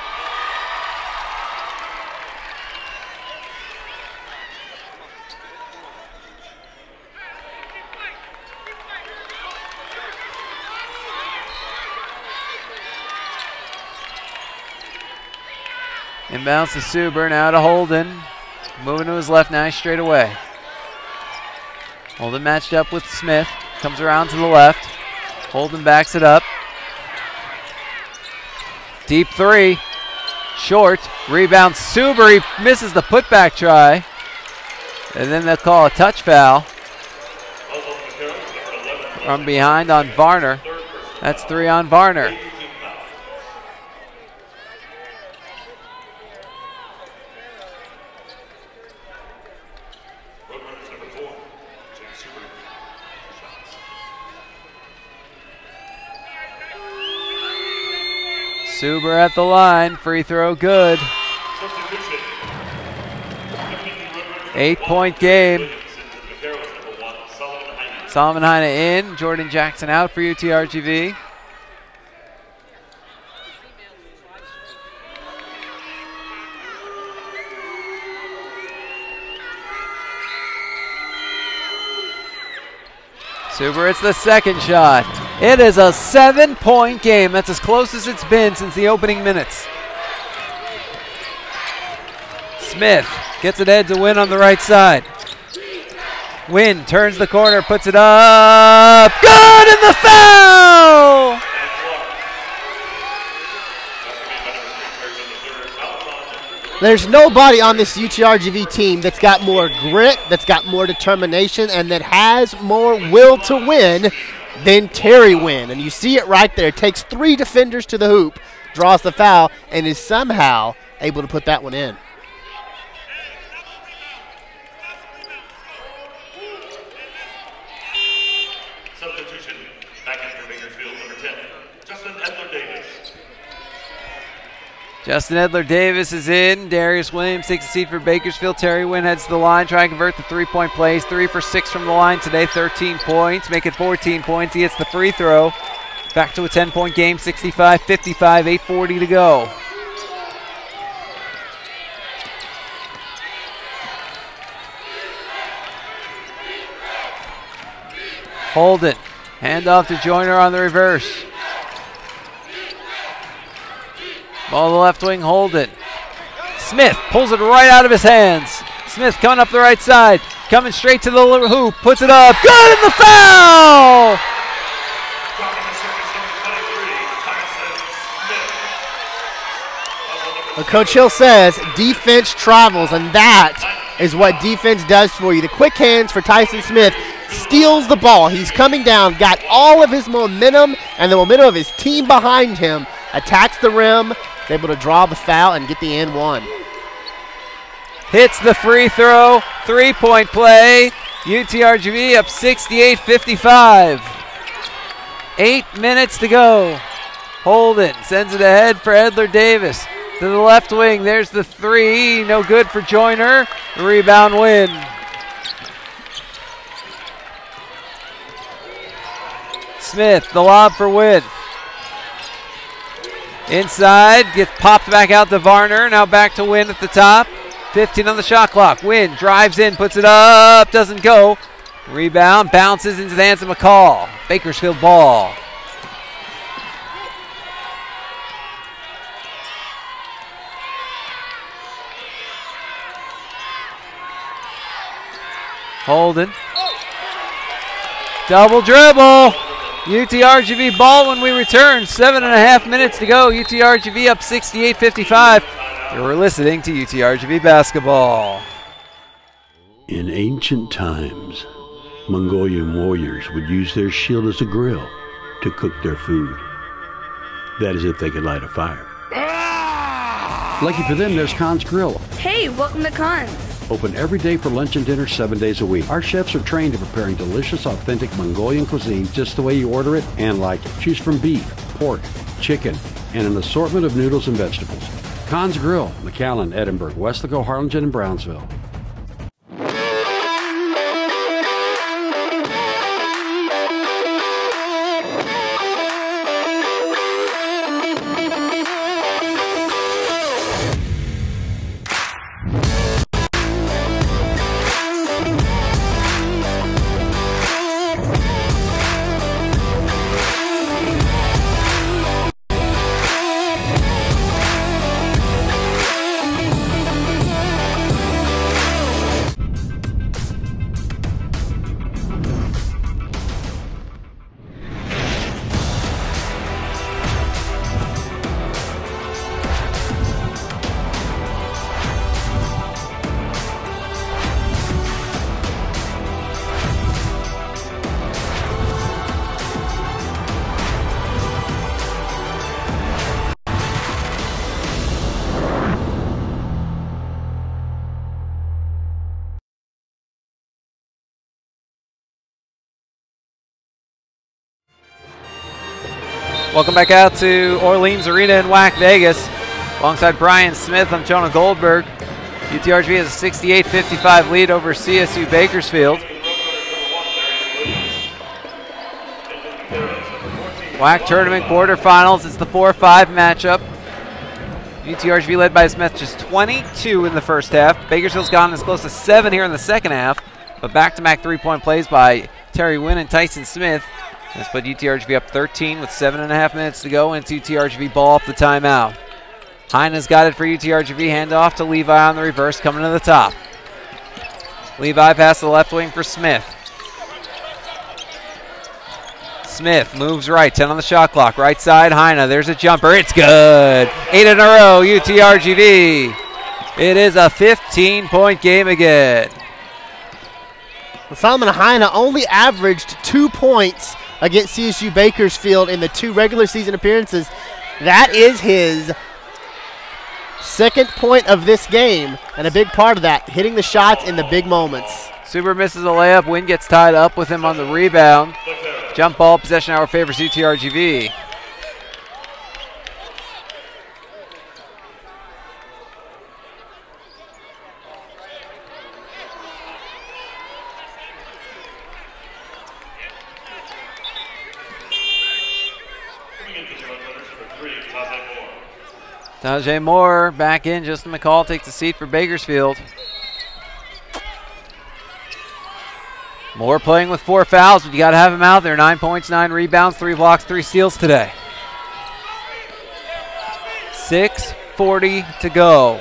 Inbounds to Suber, now to Holden. Moving to his left, now straight away. Holden matched up with Smith, comes around to the left. Holden backs it up. Deep three, short, rebound Suber, he misses the putback try. And then they'll call a touch foul. From behind on Varner. That's 3 on Varner. Suber at the line, free throw good. 8-point game. Solomon Heine in, Jordan Jackson out for UTRGV. Super, it's the second shot. It is a 7-point game. That's as close as it's been since the opening minutes. Smith gets it ahead to Wynn on the right side. Wynn turns the corner, puts it up. Good, and the foul! There's nobody on this UTRGV team that's got more grit, that's got more determination, and that has more will to win than Terry Wynn. And you see it right there. Takes 3 defenders to the hoop, draws the foul, and is somehow able to put that one in. Substitution, back in for Bakersfield, number 10, Justin Edler-Davis. Justin Edler-Davis is in. Darius Williams takes a seat for Bakersfield. Terry Wynn heads to the line, try and convert the 3-point plays. 3 for 6 from the line today, 13 points, make it 14 points. He hits the free throw. Back to a 10-point game, 65-55, 8:40 to go. Holden, handoff to Joyner on the reverse. Ball to the left wing, Holden. Smith pulls it right out of his hands. Smith coming up the right side, coming straight to the hoop, puts it up. Good, and the foul! Well, Coach Hill says defense travels, and that is what defense does for you. The quick hands for Tyson Smith steals the ball. He's coming down, got all of his momentum and the momentum of his team behind him, attacks the rim, is able to draw the foul and get the and one. Hits the free throw, 3-point play. UTRGV up 68-55. 8 minutes to go. Holden sends it ahead for Edler-Davis. To the left wing, there's the 3, no good for Joyner. The rebound win. Smith, the lob for Wynn. Inside, gets popped back out to Varner. Now back to Wynn at the top. 15 on the shot clock. Wynn drives in, puts it up, doesn't go. Rebound, bounces into the hands of McCall. Bakersfield ball. Holden. Double dribble. UTRGV ball when we return. 7.5 minutes to go. UTRGV up 68-55. You're listening to UTRGV basketball. In ancient times, Mongolian warriors would use their shield as a grill to cook their food. That is if they could light a fire. Lucky for them, there's Khan's Grill. Hey, welcome to Khan's. Open every day for lunch and dinner 7 days a week. Our chefs are trained in preparing delicious, authentic Mongolian cuisine just the way you order it and like it. Choose from beef, pork, chicken, and an assortment of noodles and vegetables. Khan's Grill, McAllen, Edinburgh, Westlaco, Harlingen, and Brownsville. Welcome back out to Orleans Arena in WAC Vegas. Alongside Bryan Smith, I'm Jonah Goldberg. UTRGV has a 68-55 lead over CSU Bakersfield. WAC Tournament quarterfinals. It's the 4-5 matchup. UTRGV led by Smith, just 22 in the first half. Bakersfield's gone as close to 7 here in the second half, but back-to-back three-point plays by Terry Wynn and Tyson Smith. That's put UTRGV up 13 with 7.5 minutes to go, and it's UTRGV ball off the timeout. Heine's got it for UTRGV, handoff to Levi on the reverse, coming to the top. Levi past the left wing for Smith. Smith moves right, 10 on the shot clock. Right side, Heine, there's a jumper. It's good. 8 in a row, UTRGV. It is a 15-point game again. Solomon Heine only averaged 2 points against CSU Bakersfield in the 2 regular season appearances. That is his second point of this game, and a big part of that, hitting the shots in the big moments. Super misses a layup. Wynn gets tied up with him on the rebound. Jump ball, possession hour favors UTRGV. Tajay Moore back in. Justin McCall takes a seat for Bakersfield. Moore playing with 4 fouls, but you got to have him out there. 9 points, 9 rebounds, 3 blocks, 3 steals today. 6:40 to go.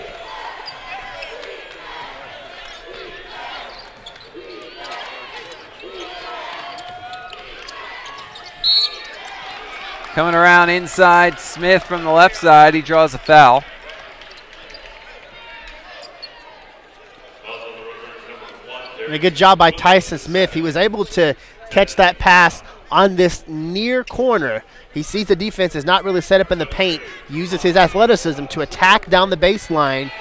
Coming around inside, Smith from the left side. He draws a foul. And a good job by Tyson Smith. He was able to catch that pass on this near corner. He sees the defense is not really set up in the paint, uses his athleticism to attack down the baseline.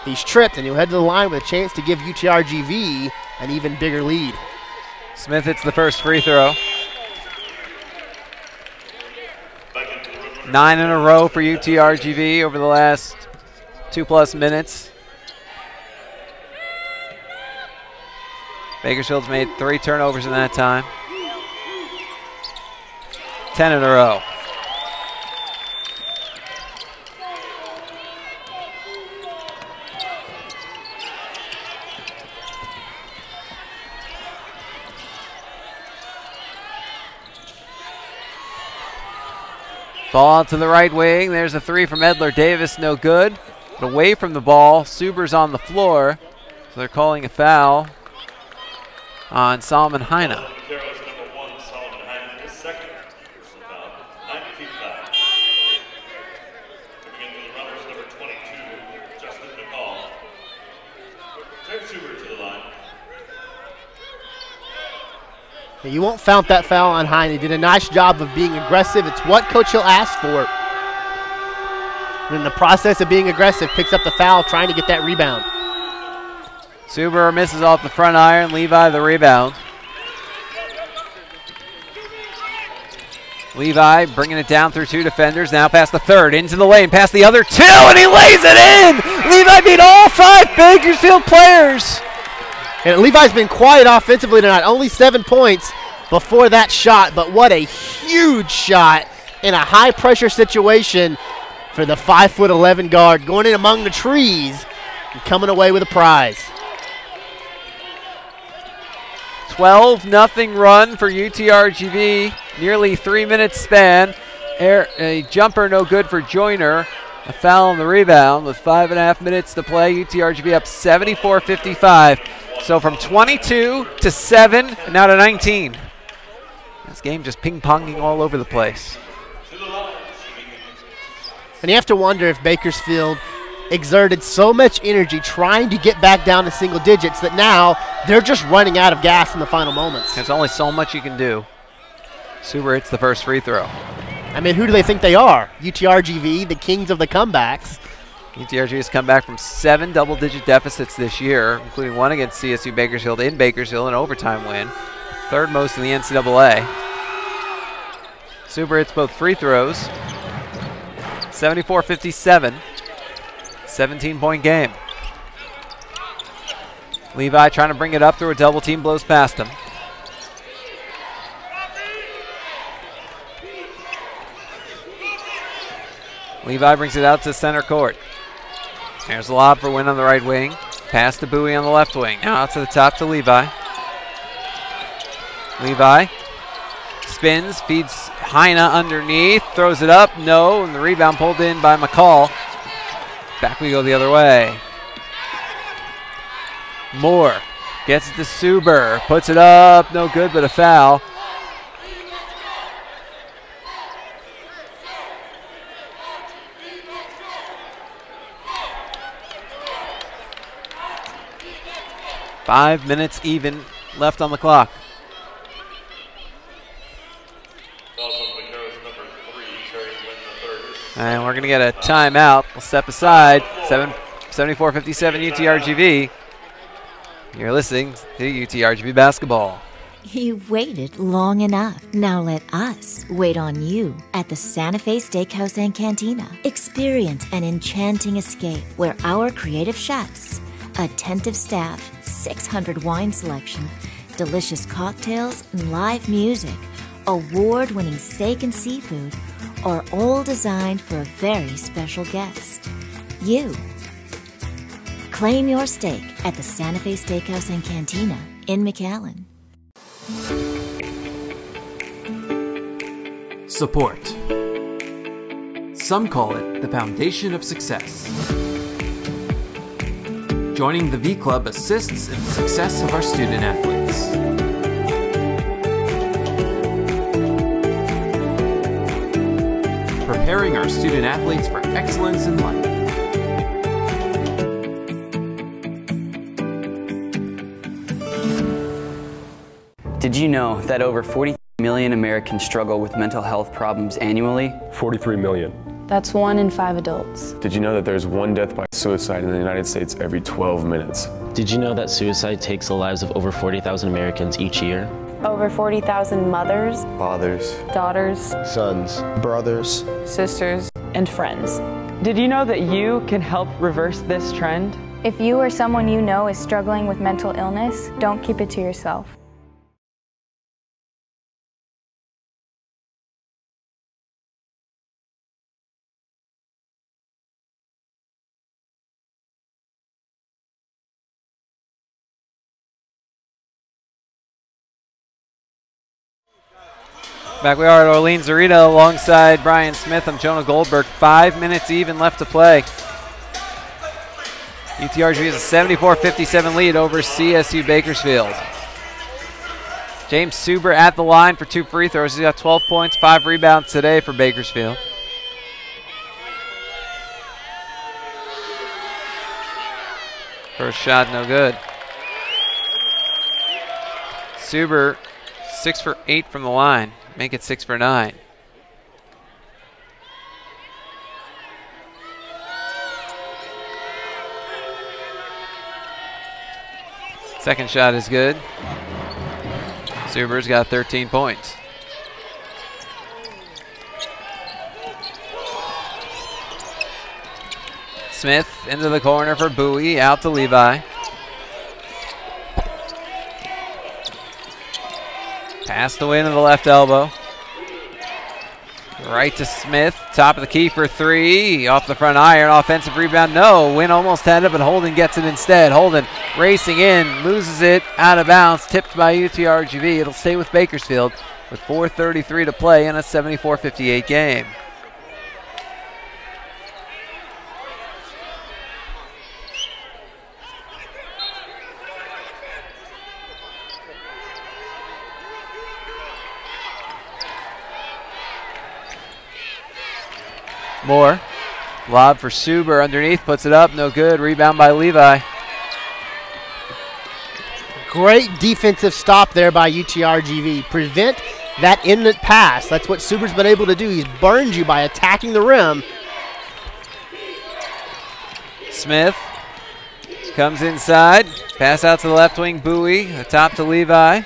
He's tripped, and he'll head to the line with a chance to give UTRGV an even bigger lead. Smith hits the first free throw. 9 in a row for UTRGV over the last 2+ minutes. Bakersfield's made 3 turnovers in that time. 10 in a row. Ball to the right wing. There's a 3 from Edler Davis, no good. But away from the ball, Suber's on the floor. So they're calling a foul on Solomon Heine. You won't count that foul on Heine. He did a nice job of being aggressive. It's what Coach Hill asked for. And in the process of being aggressive, picks up the foul, trying to get that rebound. Suber misses off the front iron. Levi the rebound. Levi bringing it down through 2 defenders. Now past the third, into the lane, past the other 2, and he lays it in! Levi beat all 5 Bakersfield players. And Levi's been quiet offensively tonight. Only 7 points before that shot, but what a huge shot in a high-pressure situation for the 5'11" guard, going in among the trees and coming away with a prize. 12-0 run for UTRGV, nearly 3 minutes span. A jumper no good for Joyner. A foul on the rebound with 5.5 minutes to play. UTRGV up 74-55. So from 22 to 7, and now to 19. This game just ping-ponging all over the place. And you have to wonder if Bakersfield exerted so much energy trying to get back down to single digits that now they're just running out of gas in the final moments. There's only so much you can do. Suber hits the first free throw. I mean, who do they think they are? UTRGV, the kings of the comebacks. UTRGV has come back from 7 double-digit deficits this year, including 1 against CSU Bakersfield in Bakersfield, an overtime win. 3rd most in the NCAA. Suber hits both free throws. 74-57. 17-point game. Levi trying to bring it up through a double team, blows past him. Levi brings it out to center court. There's a lob for Wynn on the right wing. Pass to Bowie on the left wing. Now out to the top to Levi. Levi spins, feeds Heine underneath, throws it up, no, and the rebound pulled in by McCall. Back we go the other way. Moore gets it to Suber, puts it up, no good, but a foul. Five minutes even left on the clock. And we're going to get a timeout. We'll step aside. 74-57 UTRGV. You're listening to UTRGV basketball. You've waited long enough. Now let us wait on you at the Santa Fe Steakhouse and Cantina. Experience an enchanting escape where our creative chefs, attentive staff, 600 wine selection, delicious cocktails, and live music, award-winning steak and seafood are all designed for a very special guest. You. Claim your steak at the Santa Fe Steakhouse and Cantina in McAllen. Support. Some call it the foundation of success. Joining the V Club assists in the success of our student athletes. Preparing our student athletes for excellence in life. Did you know that over 40 million Americans struggle with mental health problems annually? 43 million. That's 1 in 5 adults. Did you know that there's one death by suicide in the United States every 12 minutes? Did you know that suicide takes the lives of over 40,000 Americans each year? Over 40,000 mothers, Fathers, Daughters, sons, Brothers, sisters, and friends. Did you know that you can help reverse this trend? If you or someone you know is struggling with mental illness, don't keep it to yourself. Back we are at Orleans Arena alongside Bryan Smith. I'm Jonah Goldberg. 5 minutes even left to play. UTRGV has a 74-57 lead over CSU Bakersfield. James Suber at the line for 2 free throws. He's got 12 points, 5 rebounds today for Bakersfield. First shot, no good. Suber, 6 for 8 from the line. Make it 6 for 9. Second shot is good. Suber's got 13 points. Smith into the corner for Bowie, out to Levi. Pass to Wynn to the left elbow. Right to Smith, top of the key for 3. Off the front iron, offensive rebound, no. Wynn almost had it, but Holden gets it instead. Holden racing in, loses it, out of bounds, tipped by UTRGV. It'll stay with Bakersfield with 4:33 to play in a 74-58 game. Moore, lob for Suber underneath, puts it up, no good. Rebound by Levi. Great defensive stop there by UTRGV. Prevent that inlet pass. That's what Suber's been able to do. He's burned you by attacking the rim. Smith comes inside, pass out to the left wing, Bowie, the top to Levi.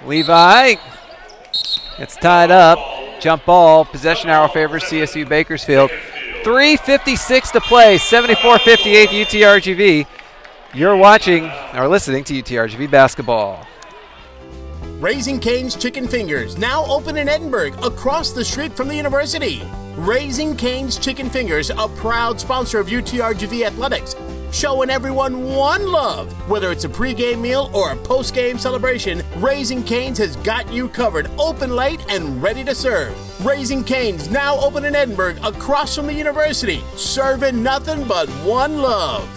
Levi gets tied up. Jump ball. Possession arrow favors CSU Bakersfield. 3:56 to play, 74-58 UTRGV. You're watching or listening to UTRGV basketball. Raising Cane's Chicken Fingers, now open in Edinburgh, across the street from the university. Raising Cane's Chicken Fingers, a proud sponsor of UTRGV athletics, showing everyone one love. Whether it's a pregame meal or a postgame celebration, Raising Cane's has got you covered, open late and ready to serve. Raising Cane's, now open in Edinburgh, across from the university, serving nothing but one love.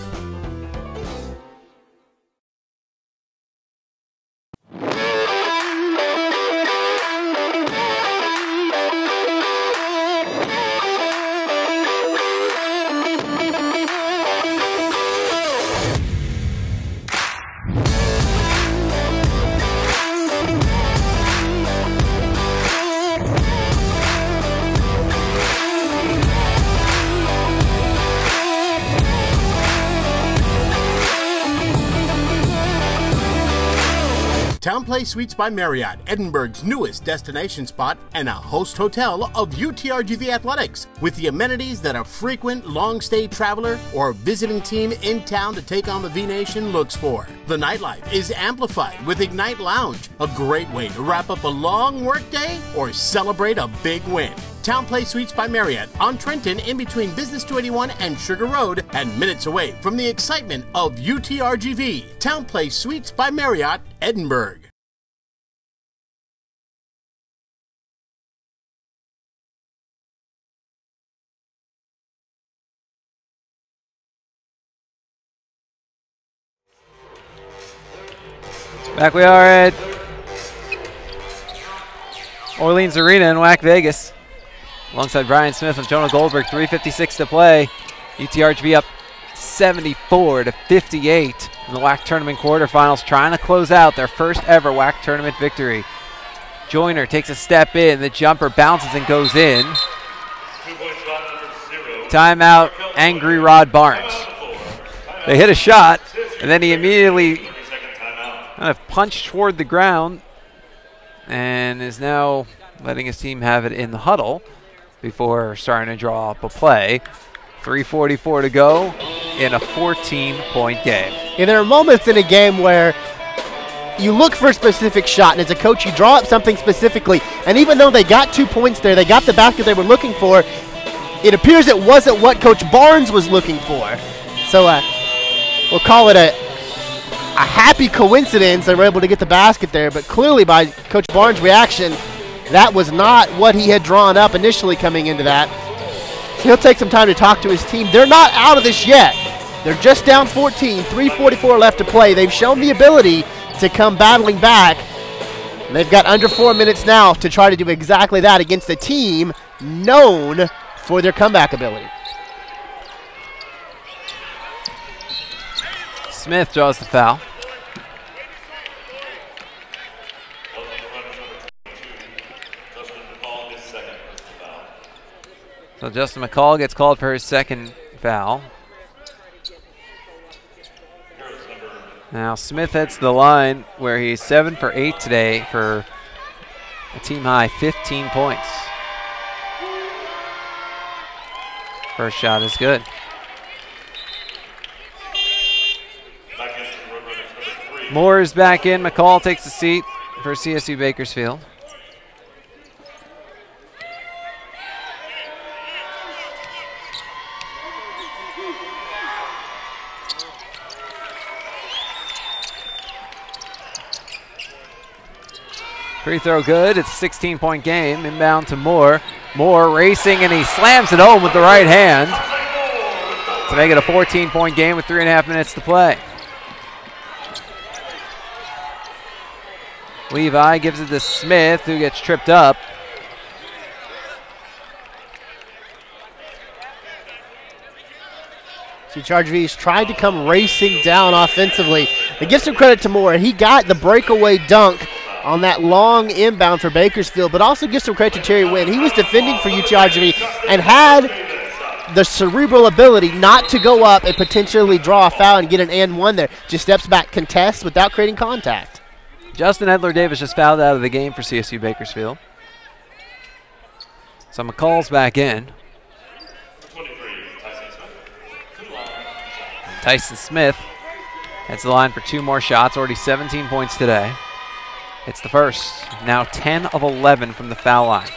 TownePlace Suites by Marriott, Edinburgh's newest destination spot and a host hotel of UTRGV athletics, with the amenities that a frequent long-stay traveler or visiting team in town to take on the V-Nation looks for. The nightlife is amplified with Ignite Lounge, a great way to wrap up a long workday or celebrate a big win. TownePlace Suites by Marriott on Trenton, in between Business 281 and Sugar Road, and minutes away from the excitement of UTRGV. TownePlace Suites by Marriott, Edinburgh. Back we are at Orleans Arena in WAC Vegas. Alongside Bryan Smith and Jonah Goldberg, 3:56 to play. UTRGV up 74-58 in the WAC tournament quarterfinals, trying to close out their first ever WAC tournament victory. Joyner takes a step in, the jumper bounces and goes in. Timeout, Angry Rod Barnes. They hit a shot, and then he immediately kind of punched toward the ground and is now letting his team have it in the huddle before starting to draw up a play. 3:44 to go in a 14-point game. Yeah, there are moments in a game where you look for a specific shot, and as a coach, you draw up something specifically, and even though they got 2 points there, they got the basket they were looking for, it appears it wasn't what Coach Barnes was looking for. So we'll call it a happy coincidence they were able to get the basket there, but clearly by Coach Barnes' reaction, that was not what he had drawn up initially coming into that. So he'll take some time to talk to his team. They're not out of this yet. They're just down 14, 3:44 left to play. They've shown the ability to come battling back. They've got under 4 minutes now to try to do exactly that against a team known for their comeback ability. Smith draws the foul. So Justin McCall gets called for his second foul. Now Smith heads to the line where he's 7 for 8 today for a team high 15 points. First shot is good. Moore is back in. McCall takes the seat for CSU Bakersfield. Free throw good. It's a 16-point game. Inbound to Moore. Moore racing, and he slams it home with the right hand to make it a 14-point game with 3.5 minutes to play. Levi gives it to Smith, who gets tripped up. UTRGV's tried to come racing down offensively. They give some credit to Moore. He got the breakaway dunk on that long inbound for Bakersfield, but also give some credit to Terry Wynn. He was defending for UTRGV and had the cerebral ability not to go up and potentially draw a foul and get an and one there. Just steps back, contests without creating contact. Justin Edler-Davis just fouled out of the game for CSU Bakersfield. So McCall's back in. Tyson Smith heads the line for 2 more shots, already 17 points today. It's the first, now 10 of 11 from the foul line.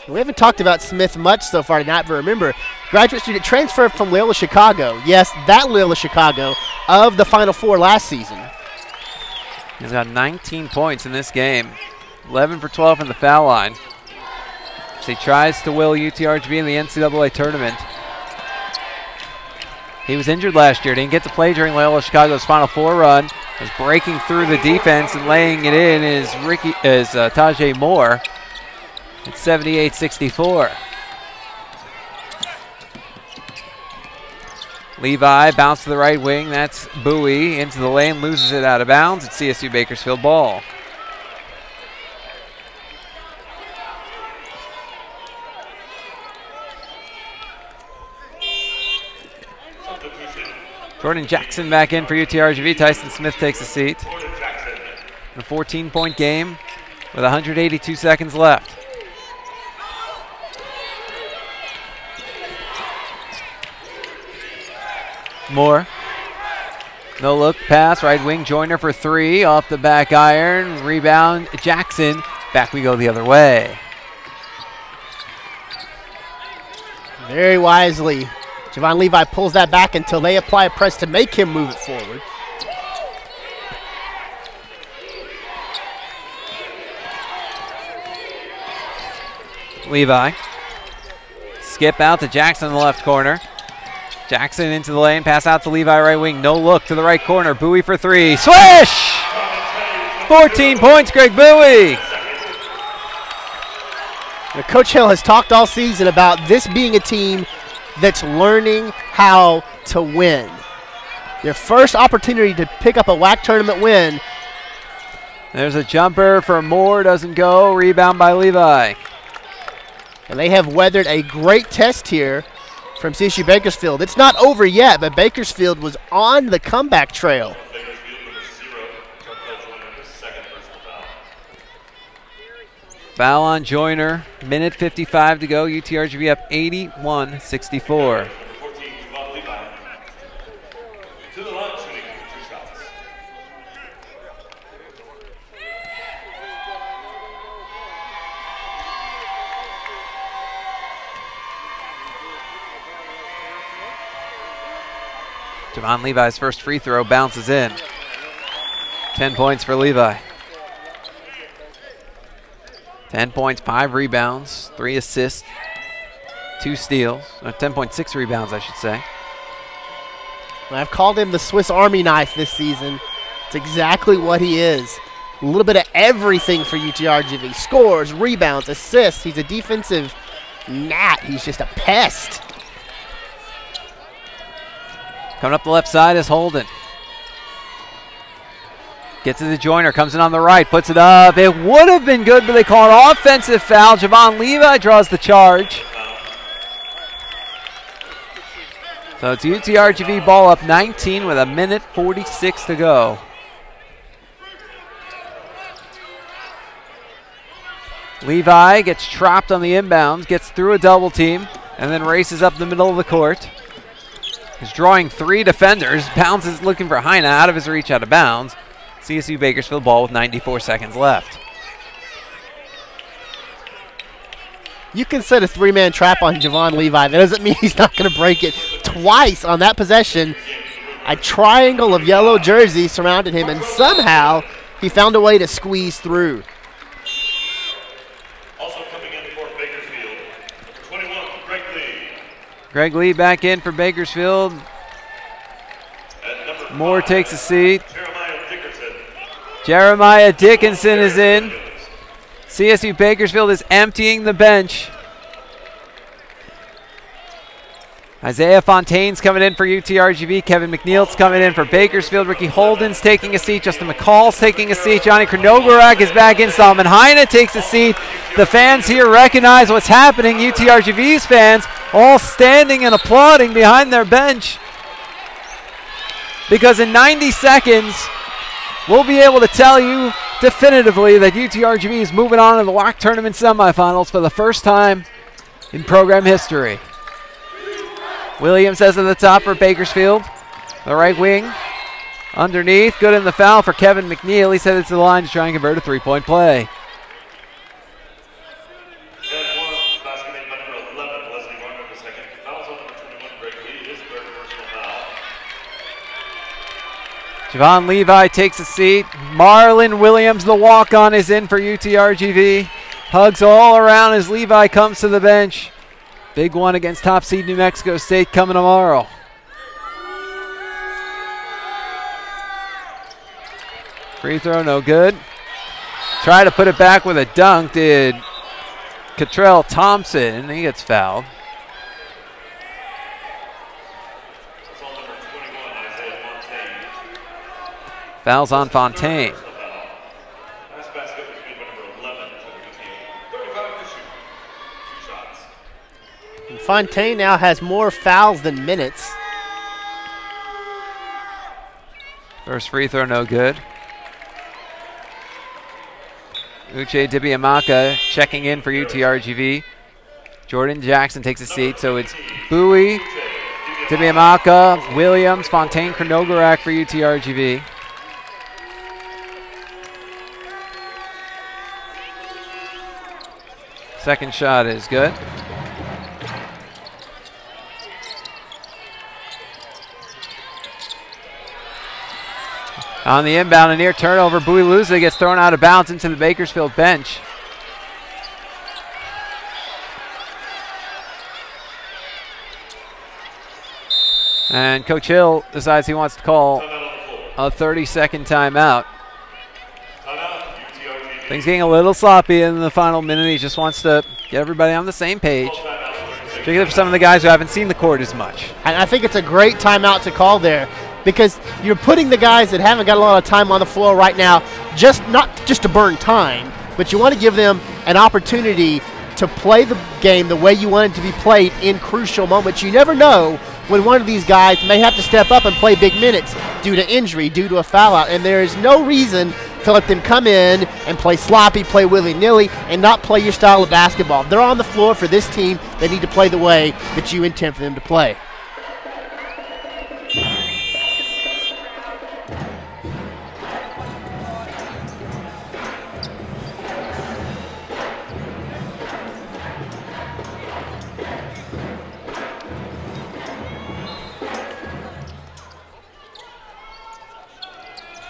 We haven't talked about Smith much so far tonight, but remember, graduate student transferred from Loyola Chicago. Yes, that Loyola Chicago of the Final Four last season. He's got 19 points in this game, 11 for 12 from the foul line. As he tries to will UTRGV in the NCAA tournament. He was injured last year, didn't get to play during Loyola Chicago's Final Four run. Was breaking through the defense and laying it in is Tajay Moore. It's 78-64. Levi bounce to the right wing. That's Bowie into the lane, loses it out of bounds. It's CSU Bakersfield ball. Jordan Jackson back in for UTRGV. Tyson Smith takes a seat. A 14-point game with 182 seconds left. Moore. No look pass, right wing, Joyner for 3, off the back iron, rebound, Jackson. Back we go the other way. Very wisely, Javon Levi pulls that back until they apply a press to make him move it forward. Levi. Skip out to Jackson in the left corner. Jackson into the lane, pass out to Levi right wing, no look to the right corner, Bowie for 3, swish! 14 points, Greg Bowie. Now, Coach Hill has talked all season about this being a team that's learning how to win. Their first opportunity to pick up a WAC tournament win. There's a jumper for Moore, doesn't go, rebound by Levi. And they have weathered a great test here from CSU Bakersfield. It's not over yet, but Bakersfield was on the comeback trail. Foul on Joyner, minute 55 to go. UTRGV up 81-64. Javon Levi's first free throw bounces in. 10 points for Levi. 10 points, 5 rebounds, 3 assists, 2 steals. 10.6 rebounds, I should say. I've called him the Swiss Army knife this season. It's exactly what he is. A little bit of everything for UTRGV. Scores, rebounds, assists. He's a defensive gnat. He's just a pest. Coming up the left side is Holden. Gets to the Joyner, comes in on the right, puts it up. It would have been good, but they call an offensive foul. Javon Levi draws the charge. So it's UTRGV ball up 19 with a minute 46 to go. Levi gets trapped on the inbounds, gets through a double team, and then races up the middle of the court. He's drawing 3 defenders, bounces looking for Heine, out of his reach, out of bounds. CSU Bakersfield ball with 94 seconds left. You can set a 3-man trap on Javon Levi. That doesn't mean he's not going to break it. Twice on that possession, a triangle of yellow jerseys surrounded him, and somehow he found a way to squeeze through. Also coming in for Bakersfield, 21, Greg Lee. Greg Lee back in for Bakersfield. Moore takes a seat. Jeremiah Dickinson is in. CSU Bakersfield is emptying the bench. Isaiah Fontaine's coming in for UTRGV. Kevin McNeil's coming in for Bakersfield. Ricky Holden's taking a seat. Justin McCall's taking a seat. Johnny Kronogorak is back in. Solomon Heine takes a seat. The fans here recognize what's happening. UTRGV's fans all standing and applauding behind their bench. Because in 90 seconds, we'll be able to tell you definitively that UTRGV is moving on to the WAC tournament semifinals for the first time in program history. Williams has at the top for Bakersfield. The right wing. Underneath. Good in the foul for Kevin McNeil. He's headed to the line to try and convert a three-point play. Javon Levi takes a seat. Marlon Williams, the walk-on, is in for UTRGV. Hugs all around as Levi comes to the bench. Big one against top seed New Mexico State coming tomorrow. Free throw, no good. Try to put it back with a dunk, did Catrell Thompson. He gets fouled. Fouls on Fontaine. Fontaine now has more fouls than minutes. First free throw, no good. Uche Dibiamaka checking in for UTRGV. Jordan Jackson takes a seat, so it's Bowie, Dibiamaka, Williams, Fontaine, Kronogorak for UTRGV. Second shot is good. On the inbound, a near turnover, Bowie Luza gets thrown out of bounds into the Bakersfield bench. And Coach Hill decides he wants to call a 30-second timeout. Things getting a little sloppy in the final minute. He just wants to get everybody on the same page, particularly for some of the guys who haven't seen the court as much. And I think it's a great timeout to call there, because you're putting the guys that haven't got a lot of time on the floor right now, not just to burn time, but you want to give them an opportunity to play the game the way you want it to be played in crucial moments. You never know when one of these guys may have to step up and play big minutes due to injury, due to a foul out, and there is no reason to let them come in and play sloppy, play willy-nilly, and not play your style of basketball. If they're on the floor for this team, they need to play the way that you intend for them to play.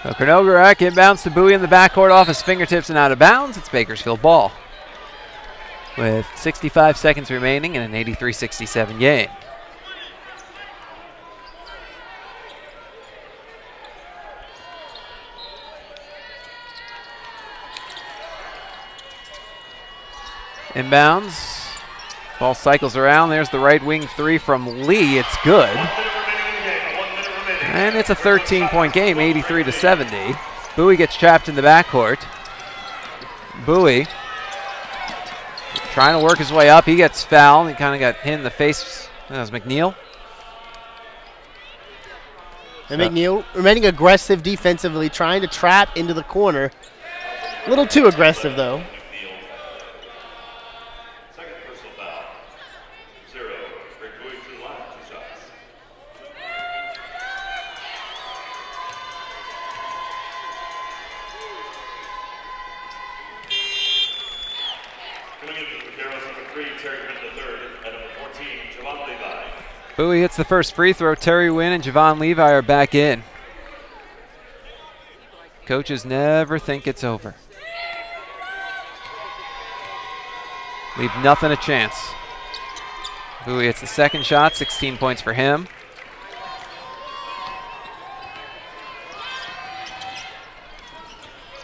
So Kronogorak inbounds to Bowie in the backcourt off his fingertips and out of bounds. It's Bakersfield ball with 65 seconds remaining in an 83-67 game. Inbounds. Ball cycles around. There's the right wing three from Lee. It's good. And it's a 13-point game, 83-70. Bowie gets trapped in the backcourt. Bowie trying to work his way up. He gets fouled. He kind of got hit in the face. That was McNeil. And McNeil remaining aggressive defensively, trying to trap into the corner. A little too aggressive, though. Bowie hits the first free throw. Terry Wynn and Javon Levi are back in. Coaches never think it's over. Leave nothing a chance. Bowie hits the second shot, 16 points for him.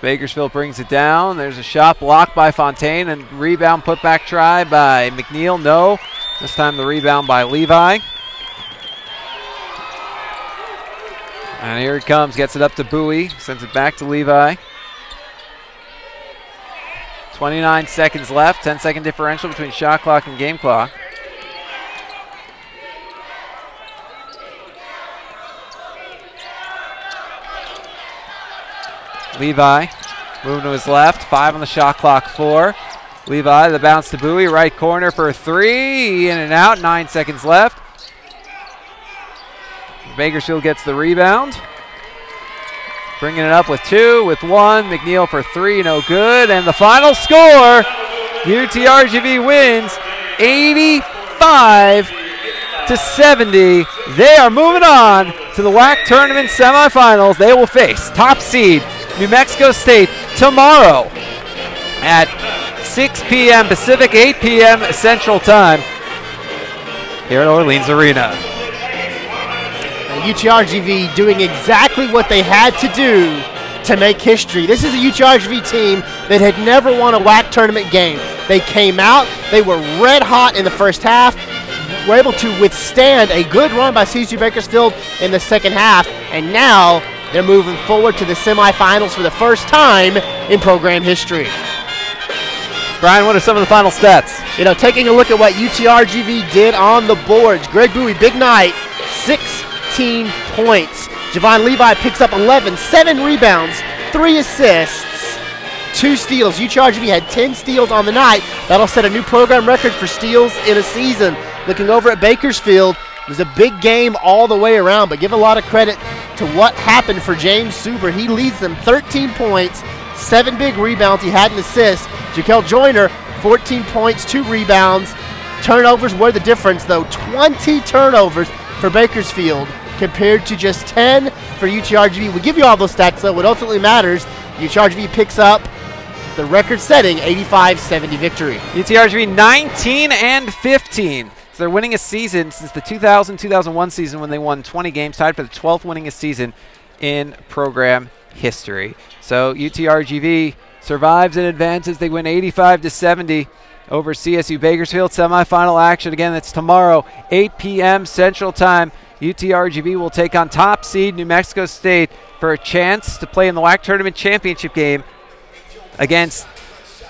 Bakersfield brings it down. There's a shot blocked by Fontaine and rebound put back try by McNeil. No. This time the rebound by Levi. And here it comes, gets it up to Bowie, sends it back to Levi. 29 seconds left, 10-second differential between shot clock and game clock. Levi moving to his left, 5 on the shot clock, 4. Levi, the bounce to Bowie, right corner for 3, in and out, 9 seconds left. Bakersfield gets the rebound. Bringing it up with 2, with 1. McNeil for 3, no good. And the final score, UTRGV wins 85-70. They are moving on to the WAC tournament semifinals. They will face top seed New Mexico State tomorrow at 6 p.m. Pacific, 8 p.m. Central Time here at Orleans Arena. UTRGV doing exactly what they had to do to make history. This is a UTRGV team that had never won a WAC tournament game. They came out, they were red hot in the first half, were able to withstand a good run by CSU Bakersfield in the second half, and now they're moving forward to the semifinals for the first time in program history. Bryan, what are some of the final stats? You know, taking a look at what UTRGV did on the boards. Greg Bowie, big night, 16 points. Javon Levi picks up 11, 7 rebounds, 3 assists, 2 steals. UTRGV had 10 steals on the night. That'll set a new program record for steals in a season. Looking over at Bakersfield, it was a big game all the way around, but give a lot of credit to what happened for James Suber. He leads them 13 points, 7 big rebounds. He had an assist. Jaquel Joyner, 14 points, 2 rebounds. Turnovers were the difference, though. 20 turnovers for Bakersfield compared to just 10 for UTRGV. We give you all those stats, though. What ultimately matters, UTRGV picks up the record-setting 85-70 victory. UTRGV 19-15. So they're winning a season since the 2000-2001 season when they won 20 games, tied for the 12th winningest season in program history. So UTRGV survives and advances. They win 85-70 over CSU Bakersfield. Semifinal action, again, that's tomorrow, 8 p.m. Central Time. UTRGV will take on top seed New Mexico State for a chance to play in the WAC Tournament Championship game against,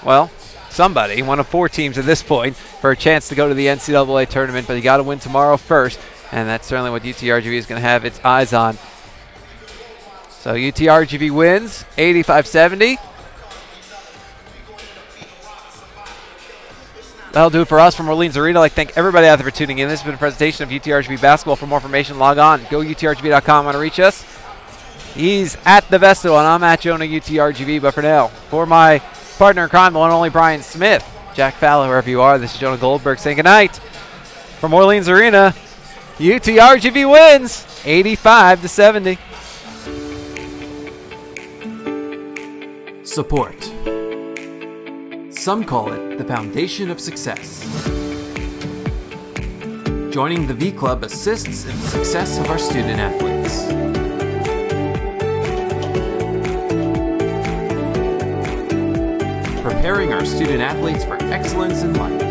well, somebody, one of 4 teams at this point, for a chance to go to the NCAA tournament. But you got to win tomorrow first, and that's certainly what UTRGV is going to have its eyes on. So UTRGV wins 85-70. That'll do it for us from Orleans Arena. I'd like to thank everybody out there for tuning in. This has been a presentation of UTRGV basketball. For more information, log on. Go UTRGV.com. Want to reach us? He's at the Vesto, and I'm at Jonah UTRGV. But for now, for my partner in crime, the one and only Bryan Smith, Jack Fallow, wherever you are, this is Jonah Goldberg saying goodnight. From Orleans Arena, UTRGV wins 85-70. Support. Some call it the foundation of success. Joining the V Club assists in the success of our student athletes. Preparing our student athletes for excellence in life.